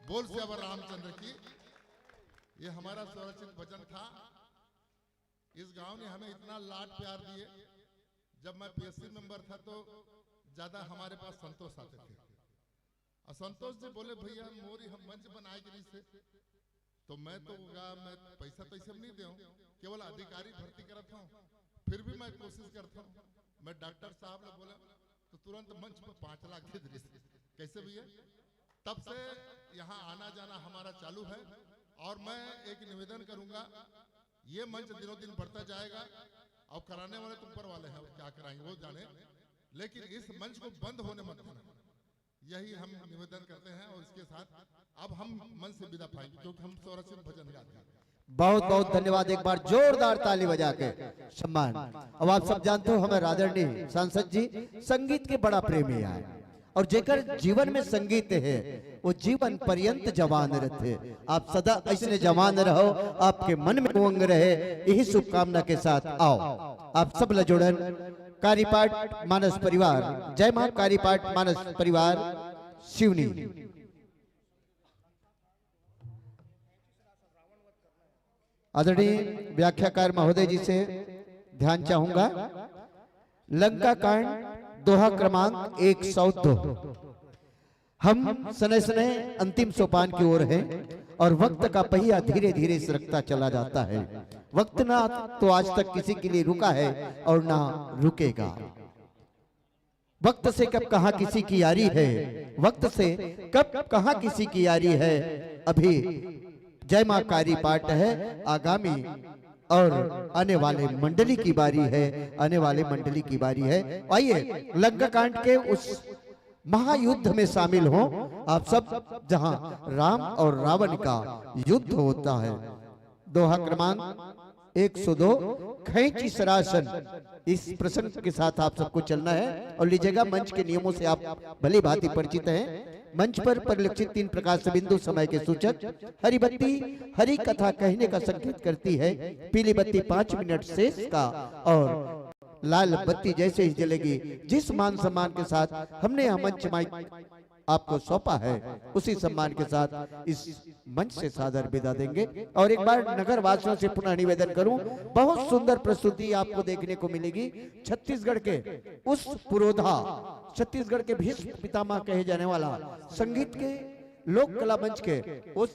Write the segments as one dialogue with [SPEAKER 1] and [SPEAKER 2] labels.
[SPEAKER 1] बोल श्यावर रामचंद्र की। ये हमारा स्वरचित भजन था। इस गांव ने हमें इतना लाड प्यार दिए। जब मैं पीएससी मेंबर था तो ज्यादा हमारे पास संतोष आते थे। और संतोष जी बोले भैया मोरी हम मंच बनाएगी से, तो मैं पैसा तो इसे नहीं दूं, केवल अधिकारी भर्ती करता हूँ, फिर भी मैं कोशिश करता हूँ। मैं डॉक्टर साहब ने बोला तो तुरंत मंच पर 5 लाख दे दिए। कैसे भैया? तब से यहाँ आना जाना हमारा चालू है। और मैं एक निवेदन करूंगा, ये मंच दिनों दिन बढ़ता जाएगा। और कराने वाले तो ऊपर वाले हैं, क्या कराएंगे वो जाने, लेकिन इस मंच को बंद होने मत देना, यही हम निवेदन करते हैं। और इसके साथ अब हम मंच से विदा पाएंगे, क्योंकि हम स्वरचित भजन गाते हैं।
[SPEAKER 2] बहुत बहुत धन्यवाद। एक बार जोरदार ताली बजा के सम्मान। अब आप सब जानते हो हमें आदरणीय सांसद जी संगीत के बड़ा प्रेमी है, और जेकर जीवन में संगीत है वो जीवन पर्यंत जवान रहते। आप सदा ऐसे जवान रहो, आपके मन में उमंग रहे, यही शुभकामना के साथ आओ आप सब लजोड़न कारीपाट मानस परिवार। जय मां कारीपाट मानस परिवार शिवनी। आदरणीय व्याख्याकार महोदय जी से ध्यान चाहूंगा। लंका कांड दोहा क्रमांक 102। हम सने सने अंतिम सोपान की ओर हैं और वक्त का पहिया धीरे धीरे सरकता चला जाता है। वक्त ना तो आज तक किसी के लिए रुका है और ना रुकेगा। वक्त से कब कहां किसी की यारी है, वक्त से कब कहां किसी की यारी है। अभी जय मां कारीपाट है, आगामी और आने वाले मंडली की बारी है, आने वाले मंडली की बारी है। आइए लंका कांड के उस महायुद्ध में शामिल हो आप सब, जहां राम और रावण का युद्ध होता है। दोहा क्रमांक 102 खैंची सरासन। इस प्रसंग के साथ आप सबको चलना है। और लीजिएगा, मंच के नियमों से आप भली भांति परिचित हैं। मंच पर परिलक्षित 3 प्रकाश बिंदु समय के सूचक। हरी बत्ती हरी कथा कहने का संकेत करती है, पीली बत्ती 5 मिनट शेष का, और लाल बत्ती जैसे ही जलेगी, जिस मान सम्मान के साथ हमने यह मंच माइक आपको सौंपा है, उसी सम्मान के साथ इस मंच से सादर विदा देंगे। और एक बार नगर वासियों से पुनः निवेदन करूं, बहुत सुंदर प्रस्तुति आपको देखने को मिलेगी। छत्तीसगढ़ के उस पुरोधा, छत्तीसगढ़ के भीष्म पितामह कहे जाने वाला संगीत के लोक कला मंच के उस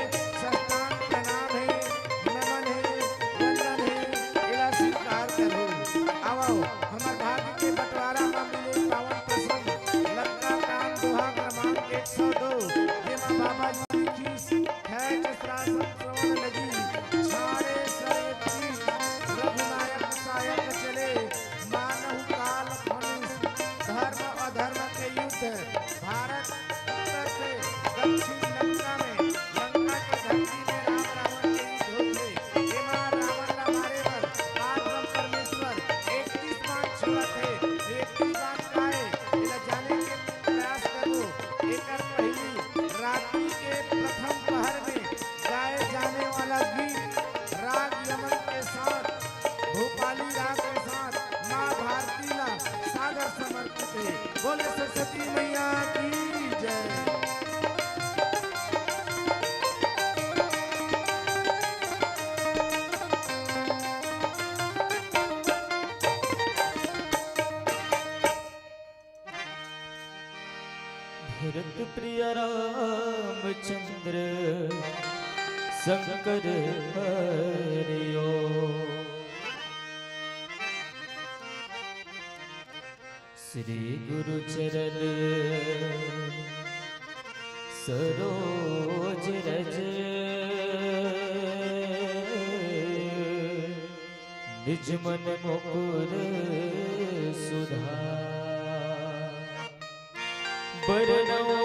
[SPEAKER 3] हमर भाग्य के बंटवारा में मिले पावन प्रसंग लंका कांड दोहा क्रमांक 102 जेमा बाबा जी की खैच श्रासम श्रवण लगी छाड़े सरे की रघुनायक सायक चले मानव काल मनुष्य धर्म अधर्म के युद्ध भारत उत्तर से दक्षिण लंका में लंका के धरती में राम रावण के युद्ध होते एमा रावण ला मारे बर आज हम परमेश्वर 31 बात छुआ थे 31 बात काहे इला जाने के प्रयास करो एकर पहली रात्रि के प्रथम पहर में गाए जाने वाला गीत राग यमन के साथ भोपाली राग के साथ माँ भारती ला सादर समर्पित है। बोले सरस्वती मैया की जय।
[SPEAKER 4] भरत प्रिय रामचंद्र शंकर हरियो श्री गुरु चरण सरोज रज निज मन मुकुर सुधार बरनौ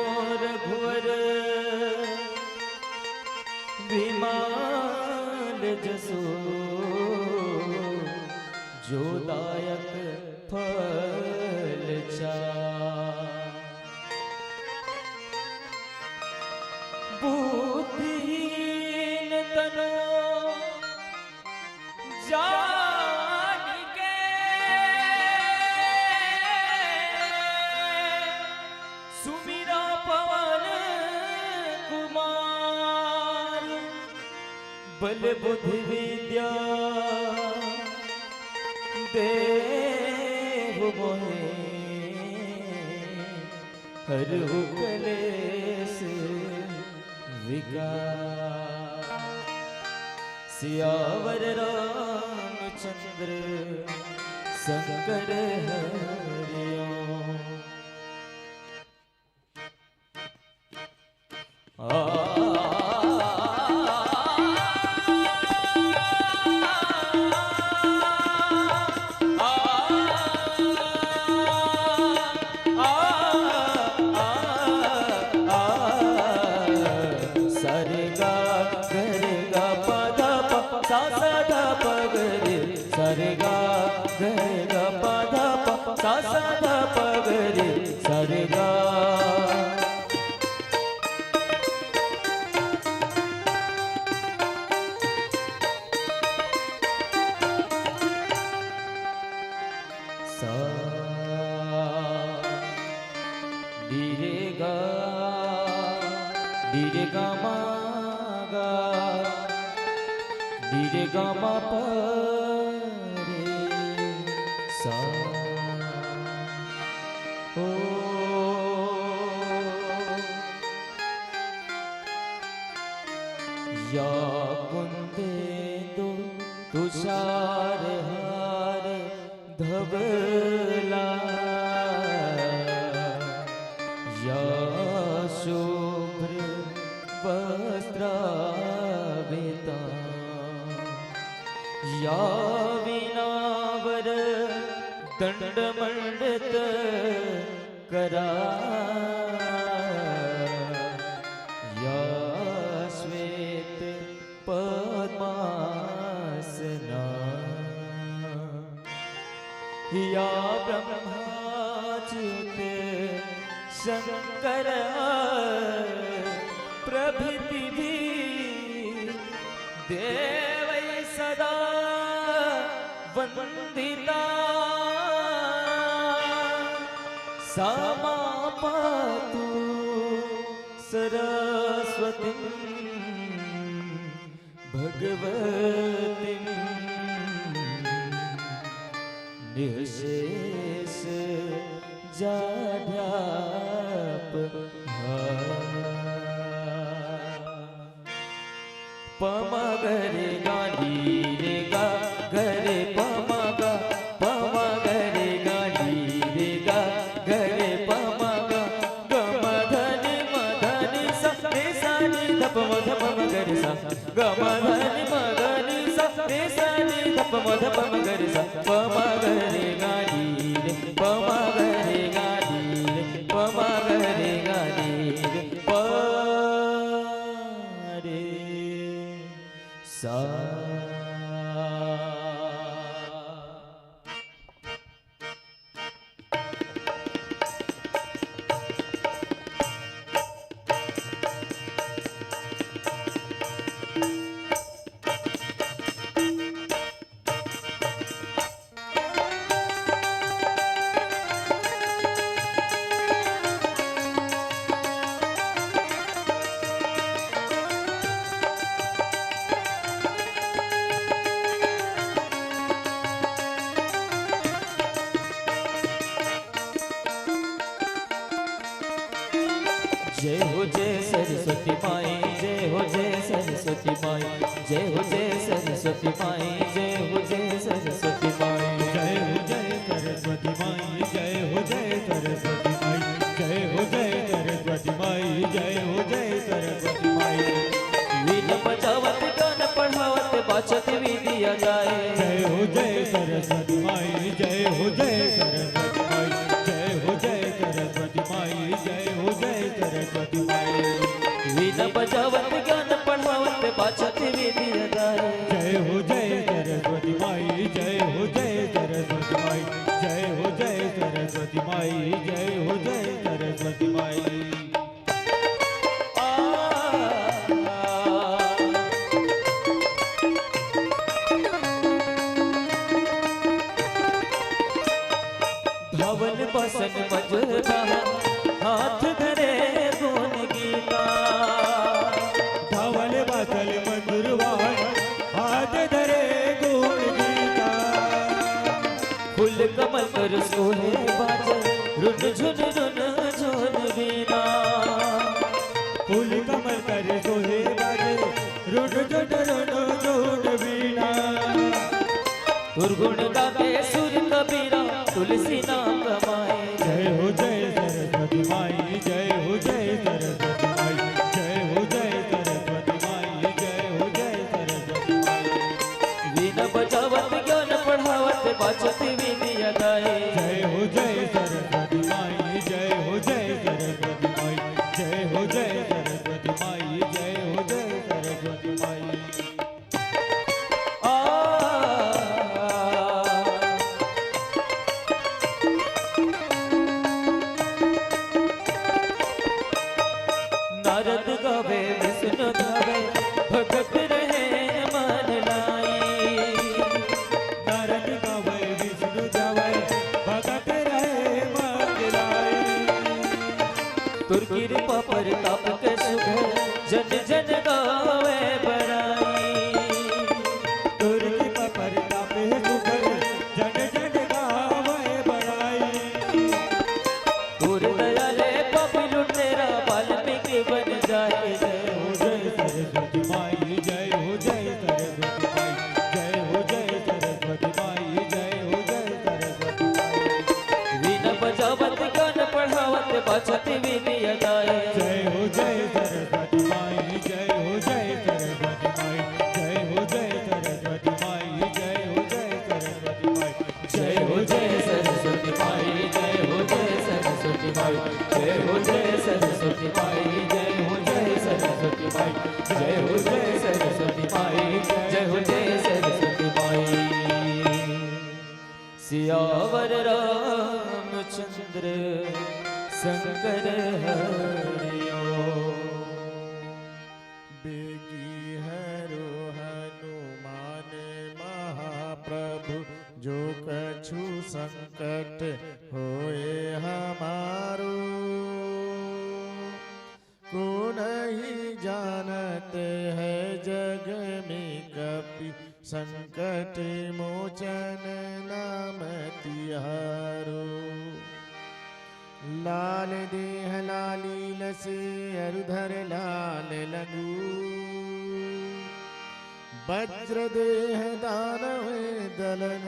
[SPEAKER 4] रघुवर विमाल जसो जो दायक फल चार बुद्धिहीन तनो जान के सुमिरा पवन कुमार बल बुद्धि विद्या देव मोहे हरहु कलेस विकार सियावर रामचंद्र शंकर हरिओ या कुंदेन्दु तुषार हार धवला या शुभ्र वस्त्रावृता या विनावर दंडमंडित करा या श्वेत पद्मासना या ब्रह्माच्युत शंकर प्रभृति भी देव सदा वंदिता समापातु सरस्वती भगवती निशेष जाड्याप पमगरे गाली रे गा गरे पमगा धप मध पम गरे सा पमा गरे गानी रे पमा गरे गानी रे पमा गरे गानी रे प रे सा। जय हो जय सरस्वती माई, जय हो जय सरस्वती माई, जय हो जय सरस्वती माई, जय हो जय सरस्वती माई,
[SPEAKER 5] जय हो जय सरस्वती माई, जय हो जय सरस्वती माई, जय हो जय सरस्वती माई, जय हो जय सरस्वती माई।
[SPEAKER 4] वीण बजावत गान पढ़ावत बाचत विधिया गाए।
[SPEAKER 5] जय हो जय सरस्वती माई, जय हो जय सरस्वती माई, जय हो जय सरस्वती माई, जय हो जय सरस्वती माई।
[SPEAKER 4] वीण बजावत गान पढ़ावत बाचत विधिया गाए।
[SPEAKER 5] जय हो जय सरस्वती माई, जय हो जय सरस्वती माई, जय हो जय सरस्वती माई, जय हो जय सरस्वती माई।
[SPEAKER 4] धवल बसन मजदा हाथ धरे गुण गीता।
[SPEAKER 5] धवल बसल मधुरवाण हाथ धरे गुण गीता।
[SPEAKER 4] फूल कमल कर सोहे बाजे रुन झुन रुन झुन बीना।
[SPEAKER 5] फूल कमल कर सोहे बाजे रुन झुन रुन झुन बीना।
[SPEAKER 4] दुर्गुण गाते सुर कबीरा तुलसी नाम कमाए।
[SPEAKER 5] जय हो जय सरस्वती माई, जय हो जय सरस्वती माई, जय हो जय सरस्वती माई, जय हो जय सरस्वती माई।
[SPEAKER 4] वीण बजावत ज्ञान पढ़ावत बाचत विधिया गाए।
[SPEAKER 5] जय हो जय सरस्वती माई, जय हो जय सरस्वती माई, जय हो जय सरस्वती माई, जय हो जय सरस्वती माई।
[SPEAKER 4] नारद गावे विष्णु गावे भगत रहे मन लाई।
[SPEAKER 5] नारद गावे विष्णु गावे भगत रहे मन लाई।
[SPEAKER 4] तुर कृपा प्रताप के सुख जन जन गावे बड़ाई।
[SPEAKER 5] तुर कृपा प्रताप सुख जन जन गावे बड़ाई।
[SPEAKER 4] तुर दयाले पापी लुटेरा वाल्मीकि बन जाए।
[SPEAKER 5] जय हो जय सरस्वती माई, जय हो जय सरस्वती माई, जय हो जय सरस्वती माई, जय हो जय सरस्वती माई।
[SPEAKER 4] वीण बजावत गान पढ़ावत बाचत विधिया गाए।
[SPEAKER 5] जय हो जय सरस्वती माई, जय हो जय सरस्वती माई, जय हो जय सरस्वती माई, जय हो जय सरस्वती माई।
[SPEAKER 4] जय हो जय सरस्वती माई, जय हो जय सरस्वती माई, जय हो जय सरस्वती माई, जय हो जय सरस्वती माई, जय हो जय सरस्वती माई, जय हो जय सरस्वती माई। सियावर रामचंद्र शंकर हरिओ।
[SPEAKER 3] बेगी हरो हनुमान महाप्रभु जो कछु संकट होए हमारो। को नहीं जानते हैं जग में कपि संकट मोचन नाम तिहारो। लाल देह लाली लसे अरुधर लाल लगू। वज्र देह दानव दलन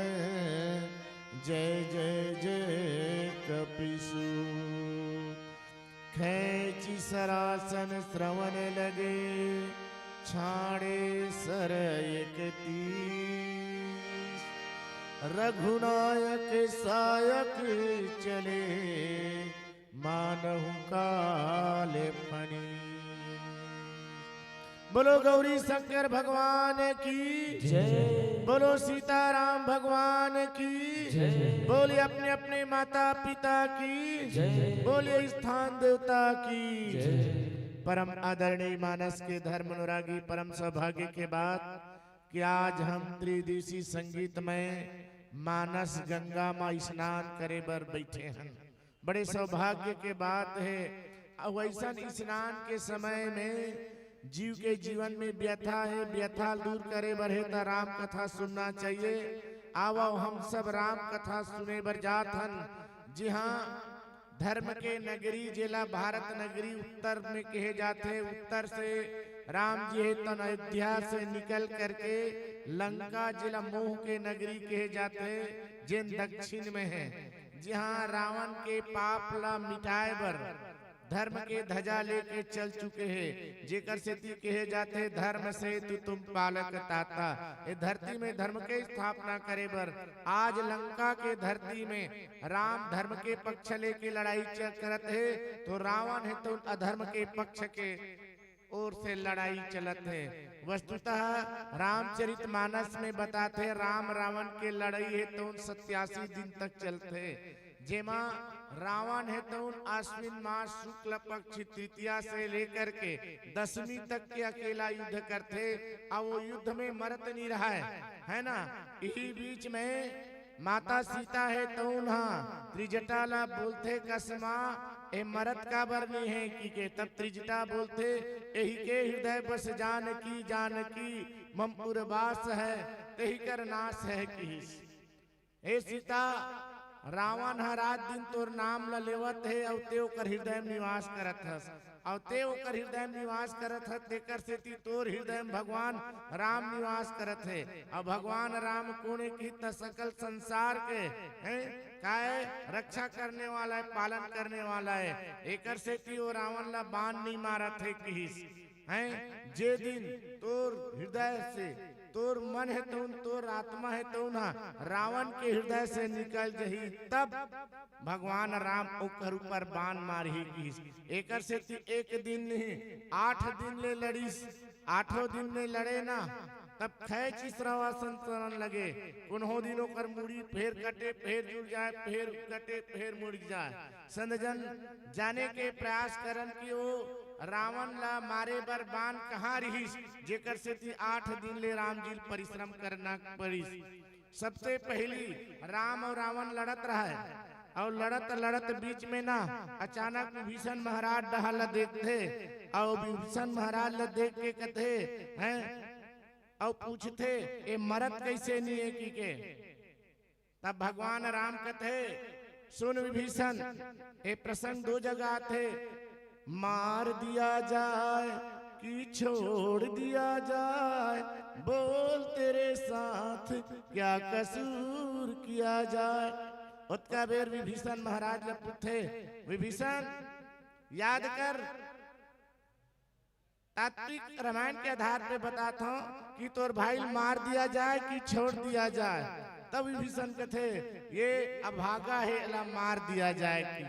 [SPEAKER 3] जय जय जय कपिसु। खैची सरासन श्रवण लगे छाड़े सर एक तीर। रघुनायक सायक चले मानहु काले फणी। बोलो गौरी शंकर भगवान की
[SPEAKER 4] जय।
[SPEAKER 3] बोलो सीताराम भगवान की
[SPEAKER 4] जय।
[SPEAKER 3] बोलिए अपने अपने माता पिता की
[SPEAKER 4] जय।
[SPEAKER 3] बोलिए स्थान देवता की
[SPEAKER 4] जय।
[SPEAKER 3] परम आदरणीय मानस के धर्म अनुरागी परम सौभाग्य के बाद कि आज हम त्रिदिवसीय संगीत में मानस गंगा में स्नान करे बर बैठे हैं। बड़े सौभाग्य के बात है। वैसा स्नान के समय में जीव के जीवन में व्यथा है, व्यथा दूर करे बर है तो राम कथा सुनना चाहिए। आओ हम सब राम कथा सुने बर जात हन। जी हाँ, धर्म के नगरी जिला भारत नगरी उत्तर में कहे जाते। उत्तर से राम जी है तो अयोध्या से निकल करके लंका जिला मोह के नगरी कहे जाते, जिन दक्षिण में है। जी हाँ, रावण के पाप ला मिटाए बर धर्म के ध्वजा लेके चल चुके हैं। जेकर से कहे जाते धर्म से तुम पालक ताता। ये धरती में धर्म के स्थापना करे बर आज लंका के धरती में राम धर्म के पक्ष लेके लड़ाई करत है, तो रावण है तो अधर्म के पक्ष के ओर से लड़ाई चलत है। वस्तुतः रामचरितमानस में बताते राम रावण के लड़ाई है तो 87 दिन तक चलते। जेमा रावण है तो आश्विन मास शुक्ल पक्ष तृतीया से लेकर के 10वीं तक के अकेला युद्ध करते। और वो युद्ध में मरत नहीं रहा है ना। यही बीच में माता सीता है तो उन्हा त्रिजटाला बोलते कसमा ए मरत का बरनी है की के तब त्रिजटा बोलते यही के हृदय बस जानकी मम उर्वास है तेही कर नाश है की। ए सीता, रावण हर रात दिन तोर नाम ल लेवत है और ते ओकर हृदय में निवास करत हस। और ते ओकर हृदय में निवास करत है तेकर से तोर हृदय में भगवान राम निवास करत है। और भगवान राम कोने की त सकल संसार के हैं काहे रक्षा करने वाला है, पालन करने वाला है। एकर से वो रावण ला बाण नहीं मारत है किस हैं। जे दिन तोर हृदय से तोर मन है तो तोर आत्मा है तो ना रावण के हृदय से निकल जही तब भगवान राम ओकर ऊपर बाण मारही किस। एकर से एक दिन नहीं 8 दिन ले लड़ीस। 8 दिन में लड़े ना तब खैच संतरण लगे। उन्हों दिनों कर मुड़ी फेर कटे फेर जुड़ जाए, फेर कटे फेर मुड़ जाए। संतजन जाने के प्रयास करन कि वो रावण ला मारे बर बाण कहाँ रहीस। जेकर से 8 दिन ले राम जी परिश्रम करना पड़ी। सबसे पहली राम और रावण लड़त रहा है और लड़त बीच में ना अचानक विभीषण महाराज डहाल देखते और विभीषण महाराज ला देख के कहते हैं और पूछते ये मरत कैसे नहीं है की के। तब भगवान राम कहते सुन विभीषण, ये प्रसंग 2 जगह थे। मार दिया जाए कि छोड़ दिया जाए, बोल तेरे साथ क्या कसूर किया जाए। उत्का बेर विभीषण महाराज पूछे विभीषण याद कर, तात्विक रामायण के आधार पे बताता हूँ कि तोर भाई मार दिया जाए कि छोड़ दिया जाए। तब विभीषण कहते ये अभागा है अला मार दिया जाए की।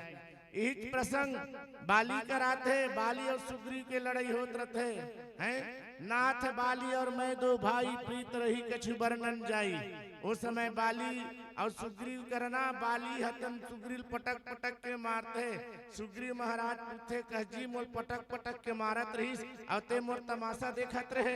[SPEAKER 3] यही प्रसंग बाली कराते, बाली और सुग्रीव के लड़ाई होत रहते हैं। नाथ बाली और मैं 2 भाई प्रीत रही कछु वर्णन जाई। उस समय बाली और सुग्रीव करना, बाली हतन सुग्रीव पटक पटक के मारते। सुग्रीव महाराज पूछे कहजी मोल पटक पटक के मारत रहीस और ते मोर तमाशा देखत रहे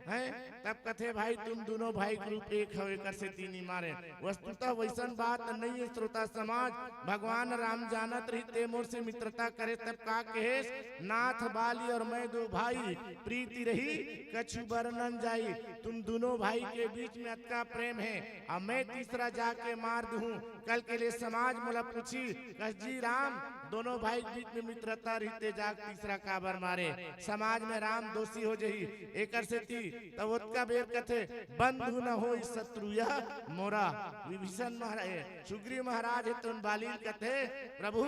[SPEAKER 3] हैं। तब कथे भाई तुम दोनों भाई ग्रुप एक हो, एकर से 3 ही मारे। वस्तुतः वैसन बात नहीं है श्रोता समाज। भगवान राम जानत रही ते मोर से मित्रता करे। तब का कहेस नाथ बाली और मैं 2 भाई प्रीति रही कछु वर्णन जाई। तुम दोनों भाई के बीच में अतका प्रेम है और मैं तीसरा जाके मार दूं। कल के लिए समाज मोला पूछी जी राम दोनों भाई के बीच में मित्रता रहते जाग तीसरा काबर मारे। समाज में राम दोषी हो जही। एकर से तब उसका बेर कथे बंधु न हो शत्रु यह मोरा। विभीषण महाराज सुग्रीव महाराज है तो बालील कथे प्रभु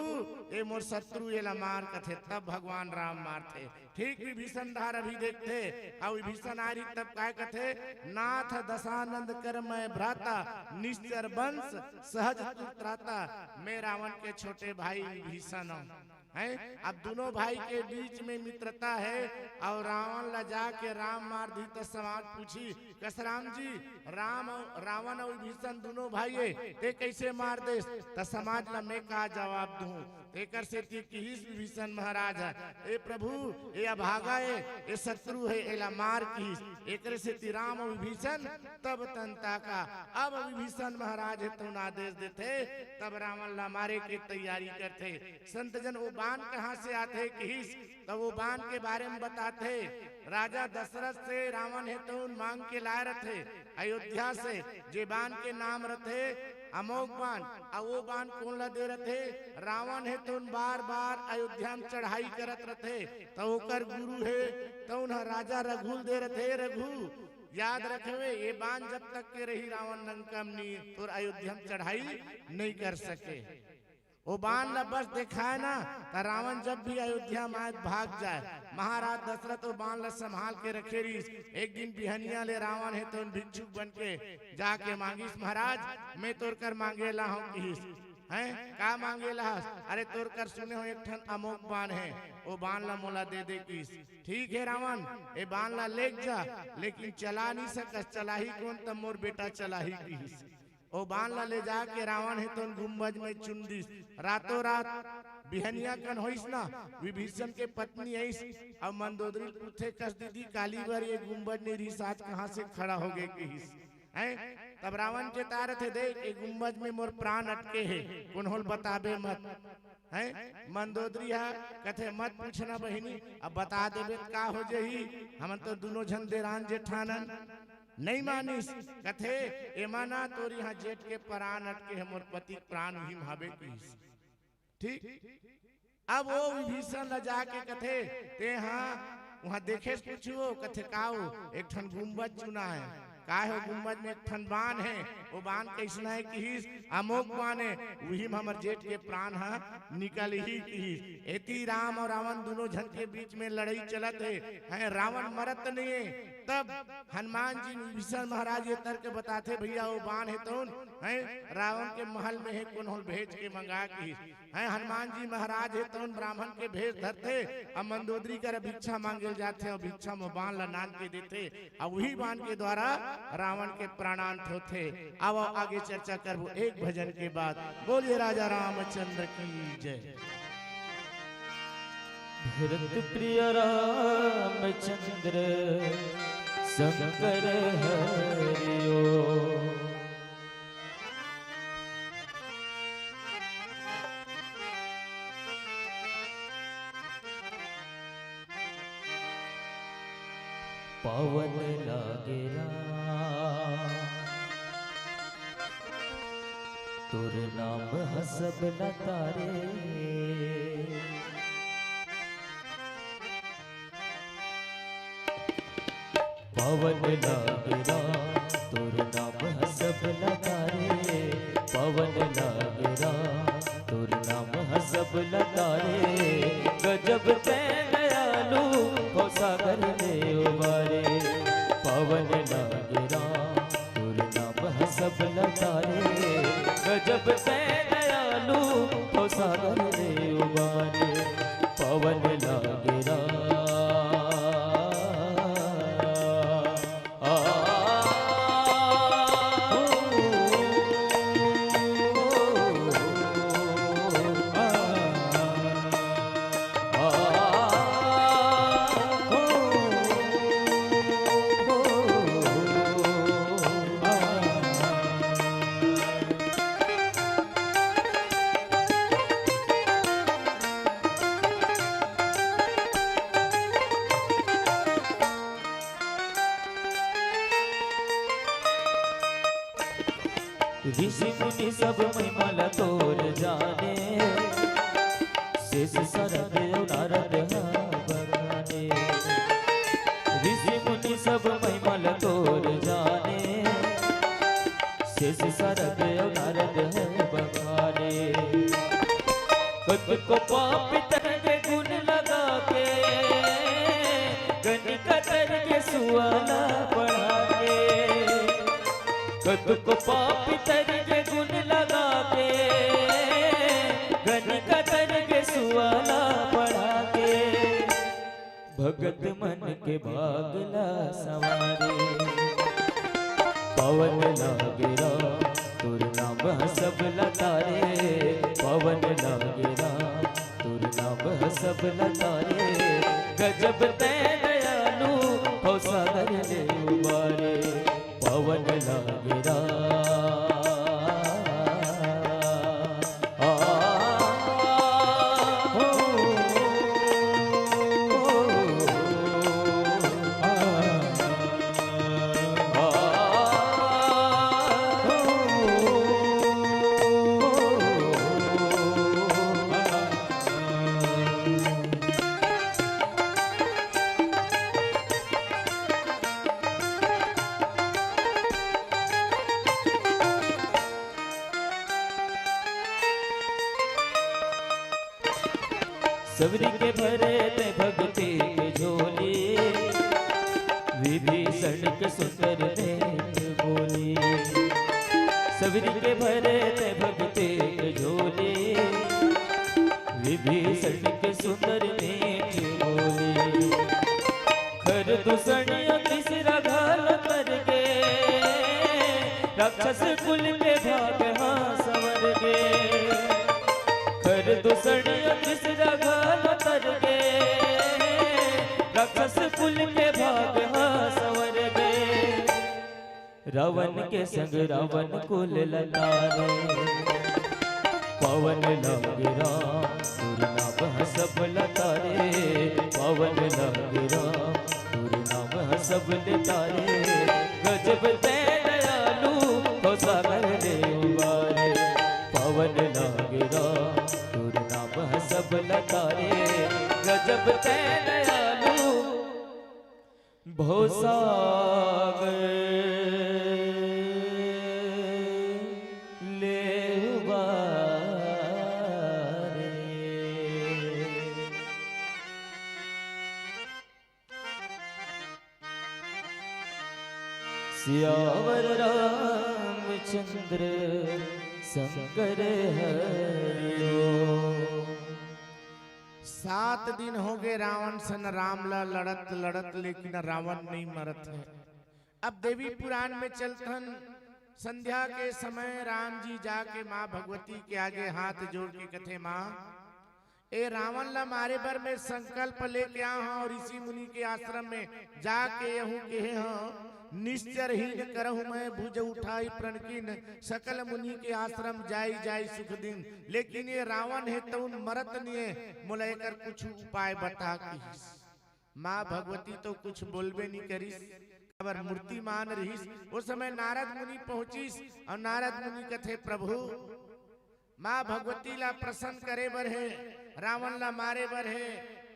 [SPEAKER 3] ये मोर शत्रु ये मार कथे, तब भगवान राम मारते। ठीक विभीषण धार अभी देखते और विभीषण आ रही तब काय कथे नाथ दशानंद कर मैं भ्राता निश्चर वंश सहज त्राता। मैं रावण के छोटे भाई विभीषण है। अब दोनों भाई के बीच में मित्रता है और रावण ला जाके राम मार दी तो समाज पूछी कसराम जी रावण और विभीषण दोनों भाई है ते कैसे मार दे, तो समाज ला मैं का जवाब दूं। एकर से विभीषण महाराज है ए प्रभु ये अभागा है ये शत्रु है एला मार किस एक से राम और विभीषण तब तंता का। अब विभीषण महाराज है तो आदेश देते तब रावण ला मारे की तैयारी करते। संत जन वो बाण कहाँ से आते किस, तो वो बाण के बारे में बताते। राजा दशरथ से रावण है तो मांग के लाए रथे अयोध्या से जे बाण के नाम रथे अमोघ बाण। और वो बाण कौन ला दे रथे रावण है तो बार बार अयोध्या में चढ़ाई करत रथे तो ओकर गुरु है तो राजा रघुल दे रथे। रघु याद रखवे ये बाण जब तक के रही रावण लंका में तो अयोध्या में चढ़ाई नहीं कर सके। वो बाण ला बस दिखाए ना तो रावण जब भी अयोध्या में भाग जाए। महाराज दशरथ वो बाण ला संभाल के रखे रही। एक दिन बिहनिया ले रावण है तो भिक्षुक बन के जाके मांगिस महाराज मैं तोर कर मांगे ला हूँ किस हैं का मांगे ला। अरे तोर कर सुने हो एक ठन अमोघ बाण है वो बाण ला मोला दे दे किस। ठीक है रावण ये बाण ला ले जा लेकिन चला नहीं सकस, चला ही कौन तब मोर बेटा चला ही किस। ओ बाण ला ले जाके रावण है तो गुम्बज में चुन दिस। रातों रात बिहनिया कन होइस ना विभीषण के पत्नी आइस अब मंदोदरी पूछे कस दीदी काली बार ये गुम्बज ने रिसाज कहाँ से खड़ा हो गए किस हैं। तब रावण के तार थे देख ये गुम्बज में मोर प्राण अटके है कौन होल बताबे मत हैं। मंदोदरी है कथे मत पूछना बहिनी अब बता देबे का हो जही हम तो दोनों झन देरान जेठानन नहीं मानिस। कथे ए माना तोर यहाँ जेठ के प्राण अटके है मोर पति प्राण ही भावे किस। ठीक अब वो विभीषण ला जाके कथे ते हाँ वहाँ देखे पूछो कथे काओ एक ठन गुम्बज चुना है का है गुम्बज में एक ठन बाण है वो बाण कैसना है कि अमोघ बाण है वही में हमर जेठ के प्राण है निकल ही की। एती राम और रावण दोनों झन के बीच में लड़ाई चलत है रावण मरत नहीं है। तब हनुमान जी विभीषण महाराज ये तर्क बताते भैया वो बाण है तो है रावण के महल में है कौन होल भेज के मंगा की है। हनुमान जी महाराज है तो ब्राह्मण के भेज धरते अब मंदोदरी कर भिक्षा मांगे जाते और भिक्षा में बाण ला नान के देते और वही बाण के द्वारा रावण के प्राणांत होते। अब आगे चर्चा करबो एक भजन के बाद। बोलिए राजा रामचंद्र की जय।
[SPEAKER 4] भरत प्रिय रामचंद्र शंकर हरियो। पावन लागेला तोर नाम हसब न तारे। पावन लागेला तोर नाम हसब न तारे। पावन लागेला तोर नाम हसब न तारे। गजब ते दयालु हो सागर देव बारे। पावन लागेला तोर नाम हसब न तारे। गजब ते दयालु हो सागर देव बारे। पावन लागेला ऋषि मुनि सब महिमा तोर जाने। शेष शरद नारद बगाने। ऋषि मुनि सब महिमा खुद को पाप तरगे गुण लगा के गणिका तरगे सुआला पढ़ा के खुद को पाप तरगे गुण लगा के गणिका तरगे सुआला पढ़ा के भगत मन के भागला सवारे पवन लागेरा तुर नाम सब लतारे पवन लागेरा तुर नाम सब लतारे गजब तै दयालु हो सागर ले उबारे पवन लागेरा सबरी के भरे ते भक्ति के झोली विभीषण के सुंदर नेत्र बोली सबरी के भरे ते भक्ति के झोली विभीषण के सुंदर नेत्र बोली खर दुसणिया तीसरा घाल करके राक्षस कुल के भाग हाँ संवर गे खर दुसणिया तीसरा घाल करके राक्षस कुल के भाग हाँ संवर गे रावण के संग रावण कुल लतारे पवन लागेरा तुर नाम सब लतारे पवन लागेरा तुर नाम सब लतारे गजब तै दयालु हो सागर ले उबारे पवन लागेरा तुर नाम सब लतारे गजब तै दयालु भो सागर ले उबारे सियावर रामचंद्र शंकर हरिओ
[SPEAKER 3] 7 दिन हो गए रावण सन रामला लड़त लड़त लेकिन रावण नहीं मरत है। अब देवी पुराण में चलतन संध्या के समय राम जी जाके माँ भगवती के आगे हाथ जोड़ के कथे माँ ए रावण ला मारे बर में संकल्प लेके आ हाँ और ऋषि मुनि के आश्रम में जाके यहूं कहे हाँ निश्चरहीन करहु मैं भुज उठाई प्रणकीन सकल मुनि के आश्रम जाई जाई सुख दिन लेकिन ये रावण है तो उन मरत नहीं मोला कर कुछ उपाय बता की माँ भगवती तो कुछ बोलबे नहीं करिस अबर मूर्ति मान रहीस उस समय नारद मुनि पहुंचिस और नारद मुनि कथे प्रभु माँ भगवती ला प्रसन्न करे बर है रावण ला मारे बर है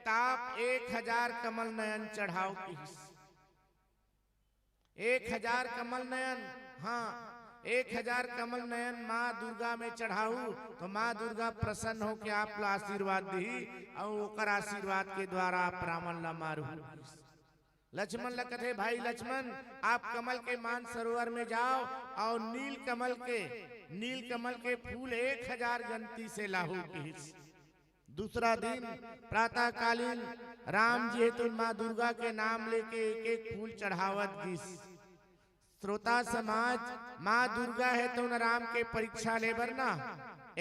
[SPEAKER 3] ताप 1000 कमल नयन चढ़ाओ की 1000 कमल नयन हाँ 1000 कमल नयन माँ दुर्गा में चढ़ाऊ तो माँ दुर्गा प्रसन्न हो के आप आशीर्वाद दी और ओकर आशीर्वाद के द्वारा आप रावण ला मारू लक्ष्मण ला कथे भाई लक्ष्मण आप कमल के मान सरोवर में जाओ और नील कमल के फूल 1000 गंती से लाहू की। दूसरा दिन प्रातः कालीन राम जी है तो माँ दुर्गा के नाम लेके एक एक फूल चढ़ावत गिस श्रोता समाज माँ दुर्गा है तो न राम के परीक्षा लेबर ना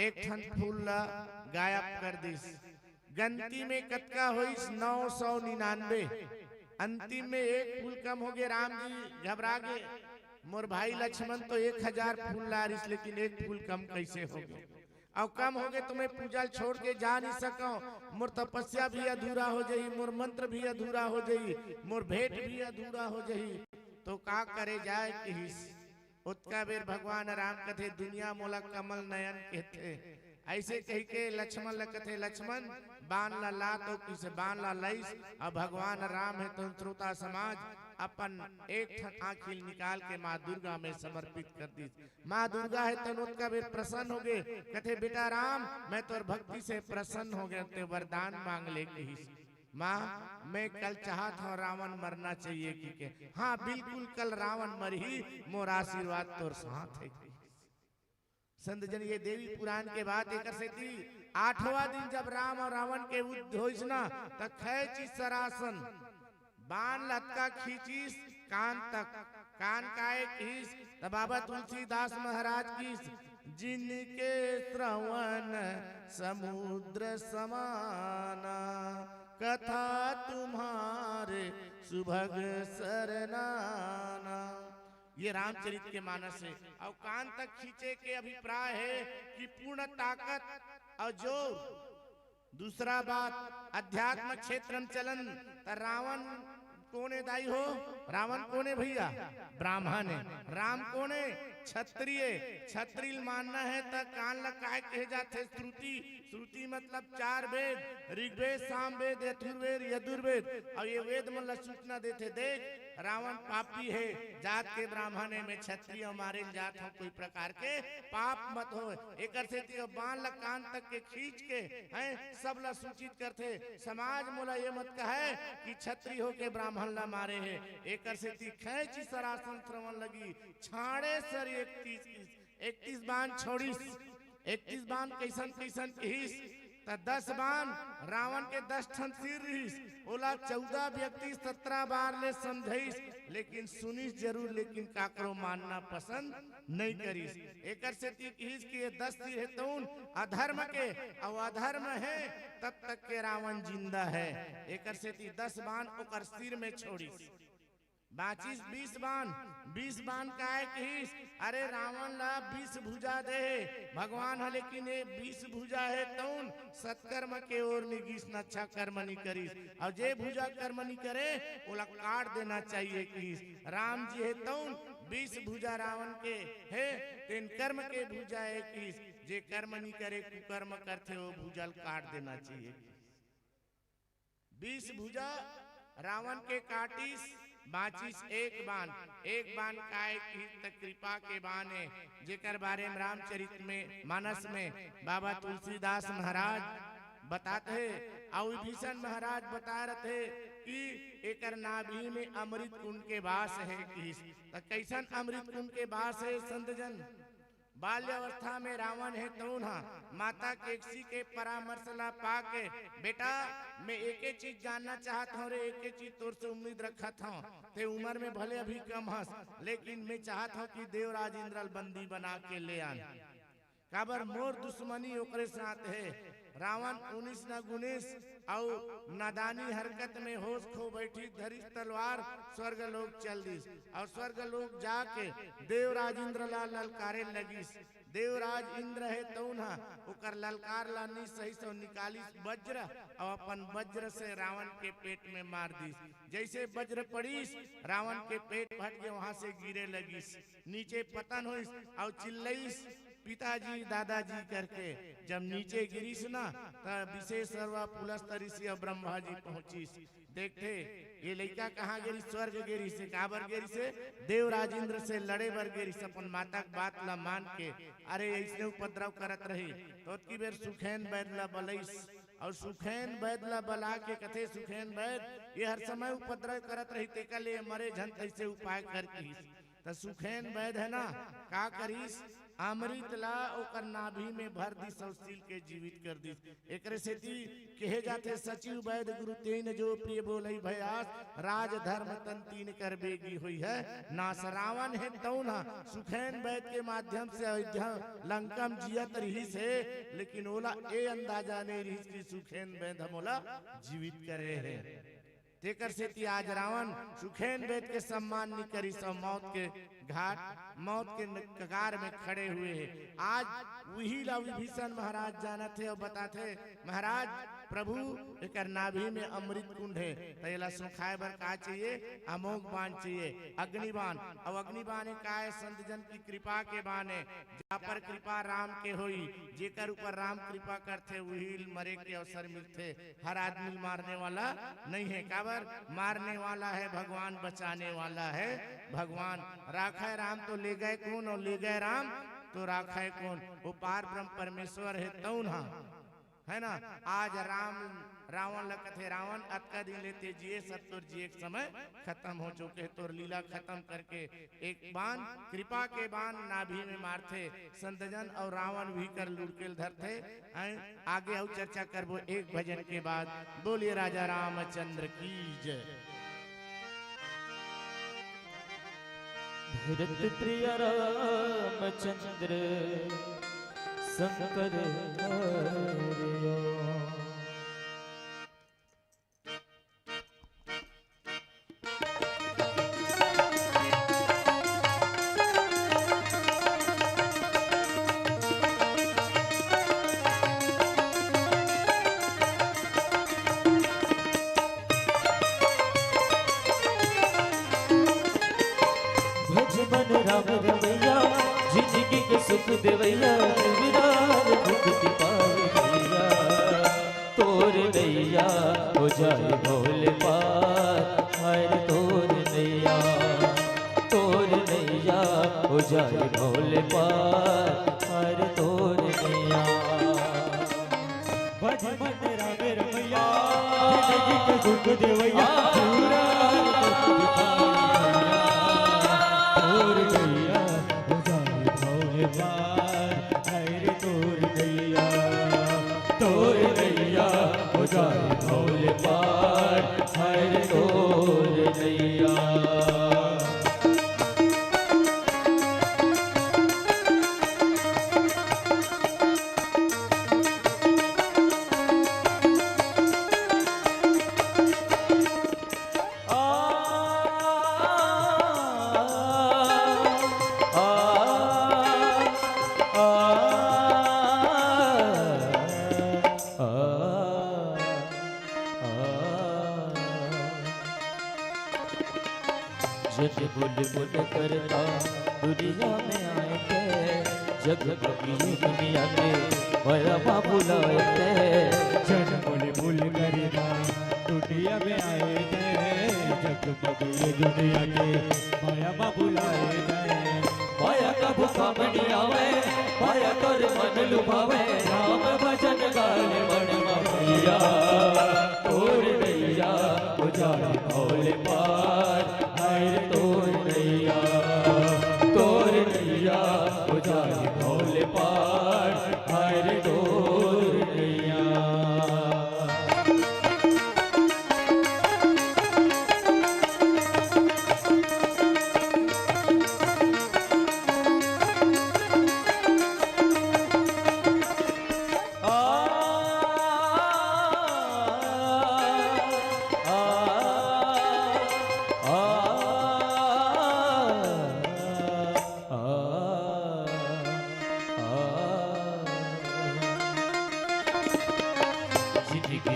[SPEAKER 3] एक ठन फूल ला गायब कर दिस गंती में कतका होइस 999 अंतिम में एक फूल कम हो गए राम जी घबरा गए मोर भाई लक्ष्मण तो 1000 फूल लारिस लेकिन एक फूल कम कैसे हो गए और कम हो गए तुम्हें पूजा छोड़ के जा नहीं सको मोर तपस्या भी अधूरा हो जाई मोर मंत्र भी अधूरा हो जाई मोर भेंट भी अधूरा हो जाई तो का करे जाए किस उत्का बेर भगवान राम कथे दुनिया मोला कमल नयन कहते ऐसे कह के लक्ष्मण ला कथे लक्ष्मण बाण ला तो किसे बाण ला लईस और भगवान राम है तो श्रोता समाज अपन एक ठन आँखिल निकाल के माँ दुर्गा में समर्पित कर दी। माँ दुर्गा है तनोत का वे प्रसन्न हो गए, कहते बेटा राम मैं तोर भक्ति से प्रसन्न हो गया, ते वरदान मांग ले कही। माँ मैं कल चाहत हूँ रावण मरना चाहिए कि हाँ बिल्कुल कल रावण मर ही, मोर आशीर्वाद तोर साथ है। संत जन ये देवी पुराण के बाद एक से थी 8वां दिन जब राम और रावण के युद्ध होइस ना तब खैची सरासन बाण लटका खींचीस कान तक, कान काए खींच तब बाबा तुलसीदास महाराज की जिनके श्रवण समुद्र समाना कथा तुम्हारे सुभग सरनाना। ये रामचरित के मानस है। और कान तक खींचे के अभिप्राय है कि पूर्ण ताकत और जोर। दूसरा बात अध्यात्म क्षेत्र में चलन रावण कोने दाई हो, रावण कोने भैया ब्राह्मण है, राम कोने क्षत्रिय, क्षत्रिय मानना है तो कान लगाए कहे जाते श्रुति, श्रुति मतलब 4 वेद, ऋग्वेद सामवेद यजुर्वेद यजुर्वेद, और ये वेद मन सूचना देते देख रावण पापी है, जात के ब्राह्मण है, मैं क्षत्रिय हमारे जात हूँ, कोई प्रकार के पाप मत हो। एक बाण ला कान तक के खींच के हैं सब ला सूचित करते, समाज मोला ये मत कहे कि क्षत्रिय हो के ब्राह्मण ला मारे है। एक खैची सरासन श्रवण लगी छाड़े सर 31 बाण छोड़ीस, 31 बाण कैसन कैसन कहीस 10 बाण रावण के 10 ठन सिर रहीस, ओला 14 व्यक्ति 17 बार ले समझाइस, लेकिन सुनीस जरूर, लेकिन काकरो मानना पसंद नहीं करीस। एक से कहीस कि ये 10 सिर है तौन अधर्म के, और अधर्म है तब तक के रावण जिंदा है। एक से 10 बाण ओकर सिर में छोड़ीस, बाचिस 20 बाण, 20 बाण का है कहीस अरे रावण ला 20 भुजा दे भगवान है, लेकिन ये 20 भुजा है तौन सत्कर्म के ओर निगिस न अच्छा कर्म नहीं करीस, और जे भुजा कर्म नहीं करे ओला काट देना चाहिए कहीस। राम जी है तौन 20 भुजा रावण के है, तेन कर्म के भुजा है कहीस, जे कर्म नहीं करे कुकर्म करते हो भुजल काट देना चाहिए। 20 भुजा रावण के काटिस, बाचिस एक बाण काय की कृपा के बाण है, जेकर बारे में रामचरित में मानस में बाबा तुलसीदास महाराज बताते हैं, और विभीषण महाराज बता रहे थे कि एकर नाभि में अमृत कुंड के वास है। कैसन अमृत कुंड के वास है संत जन? बाल्यावस्था में रावण है तौन माता केकसी के परामर्श ला पाके बेटा मैं एक चीज जानना चाहता हूँ रे, एक चीज तोर से उम्मीद रखा था, ते उम्र में भले अभी कम हस, लेकिन मैं चाहता हूँ कि देवराज इंद्र बंदी बना के ले आन, काबर मोर दुश्मनी ओकरे साथ है। रावण 19 न 19 और नादानी हरकत में होश खो बैठी, धरी तलवार स्वर्ग लोग चल दी, और स्वर्ग लोग जाके देवराज इंद्र ला ललकारे लगिस। देवराज इंद्र है तौन ओकर ललकार ला नहीं सही से निकालिस वज्र, और अपन वज्र से रावण के पेट में मार दी। जैसे वज्र पड़ीस रावण के पेट फट के वहां से गिरे लगिस, नीचे पतन होइस और चिल्लईस पिताजी दादाजी करके। जब नीचे गिरीस ना तब विशेष सर्वा पुलस्त ऋषि और ब्रह्मा जी पहुंचीस, देखते ये लड़का कहाँ गिरी, स्वर्ग गिरी से, काबर गिरी से देवराज इंद्र से लड़े बर गिरी, अपन माता की बात ला मान के अरे ऐसे उपद्रव करत रही, तो की बेर सुखैन वैद ला बलईस, और सुखैन वैद ला बला के कथे सुखैन वैद ये हर समय उपद्रव करत रही, ते का ले मरे झन ऐसे उपाय कर की। तो सुखैन वैद है ना का करीस अमृत ला ओकर नाभि में भर दी, सौशील के जीवित कर दी। एकरे से कहे जाते सचिव वैद गुरु तेन जो प्रिय बोलई भयास, राज धर्म तन तीन कर बेगी हुई है नास। रावण है तौन सुखैन वैद के माध्यम से अयोध्या लंकम जियत रही से, लेकिन ओला ए अंदाजा नहीं रही कि सुखैन वैद हमोला जीवित करे है। तेकर से आज रावण सुखैन वैद के सम्मान नहीं करी, सब मौत के घाट मौत के कगार में खड़े हुए हैं। आज वही ला विभीषण महाराज जानते और बताते महाराज प्रभु एक नाभि में अमृत कुंड है तैला सुखाए बर का चाहिए अमोघ बाण चाहिए अग्निबाण। अब अग्निबाण का है संत जन की कृपा के बाण है जहाँ पर कृपा राम के होई जेकर ऊपर राम कृपा करते वही मरे के अवसर मिलते। हर आदमी मारने वाला नहीं है काबर मारने वाला है भगवान बचाने वाला है भगवान। राखा राम तो ले गए कौन और ले गए राम तो राखा है कौन वो पार ब्रह्म परमेश्वर है तौन है ना। आज राम रावण लगत है रावण अतका दिन लेते जिए सब तोर जी एक समय खत्म हो चुके तोर लीला खत्म करके एक बाण कृपा के बाण नाभि में मारते संतजन और रावण भी कर लुड़केल धरते। आगे और चर्चा करबो एक भजन के बाद। बोलिए राजा रामचंद्र की जय।
[SPEAKER 4] भरत प्रिय रामचंद्र शंकर हरियो। राम रमैया जिंदगी के सुख देवैया विरार मुक्ति पावैया तोर नैया हो जाए भोले पार हर तोर नैया हो जाए भोले पार हर तोर नैया।
[SPEAKER 5] भज मन राम रमैया जिंदगी के सुख देवैया
[SPEAKER 4] भोले पार हर तोर नैया। जग बुल बुल करता दुनिया में आए थे जग बगी दुनिया के माया बाबू लाए थे।
[SPEAKER 5] जग बुल बुल करता दुनिया में आए थे जग बगी दुनिया के माया बाबू लाए थे।
[SPEAKER 4] माया का भूखा बनी आवे माया कर मन लुभावे राम भजन गाने मन मैया तोर नैया हो जाए भोले पार हर तोर नैया हो जाए भोले पार हर तोर नैया।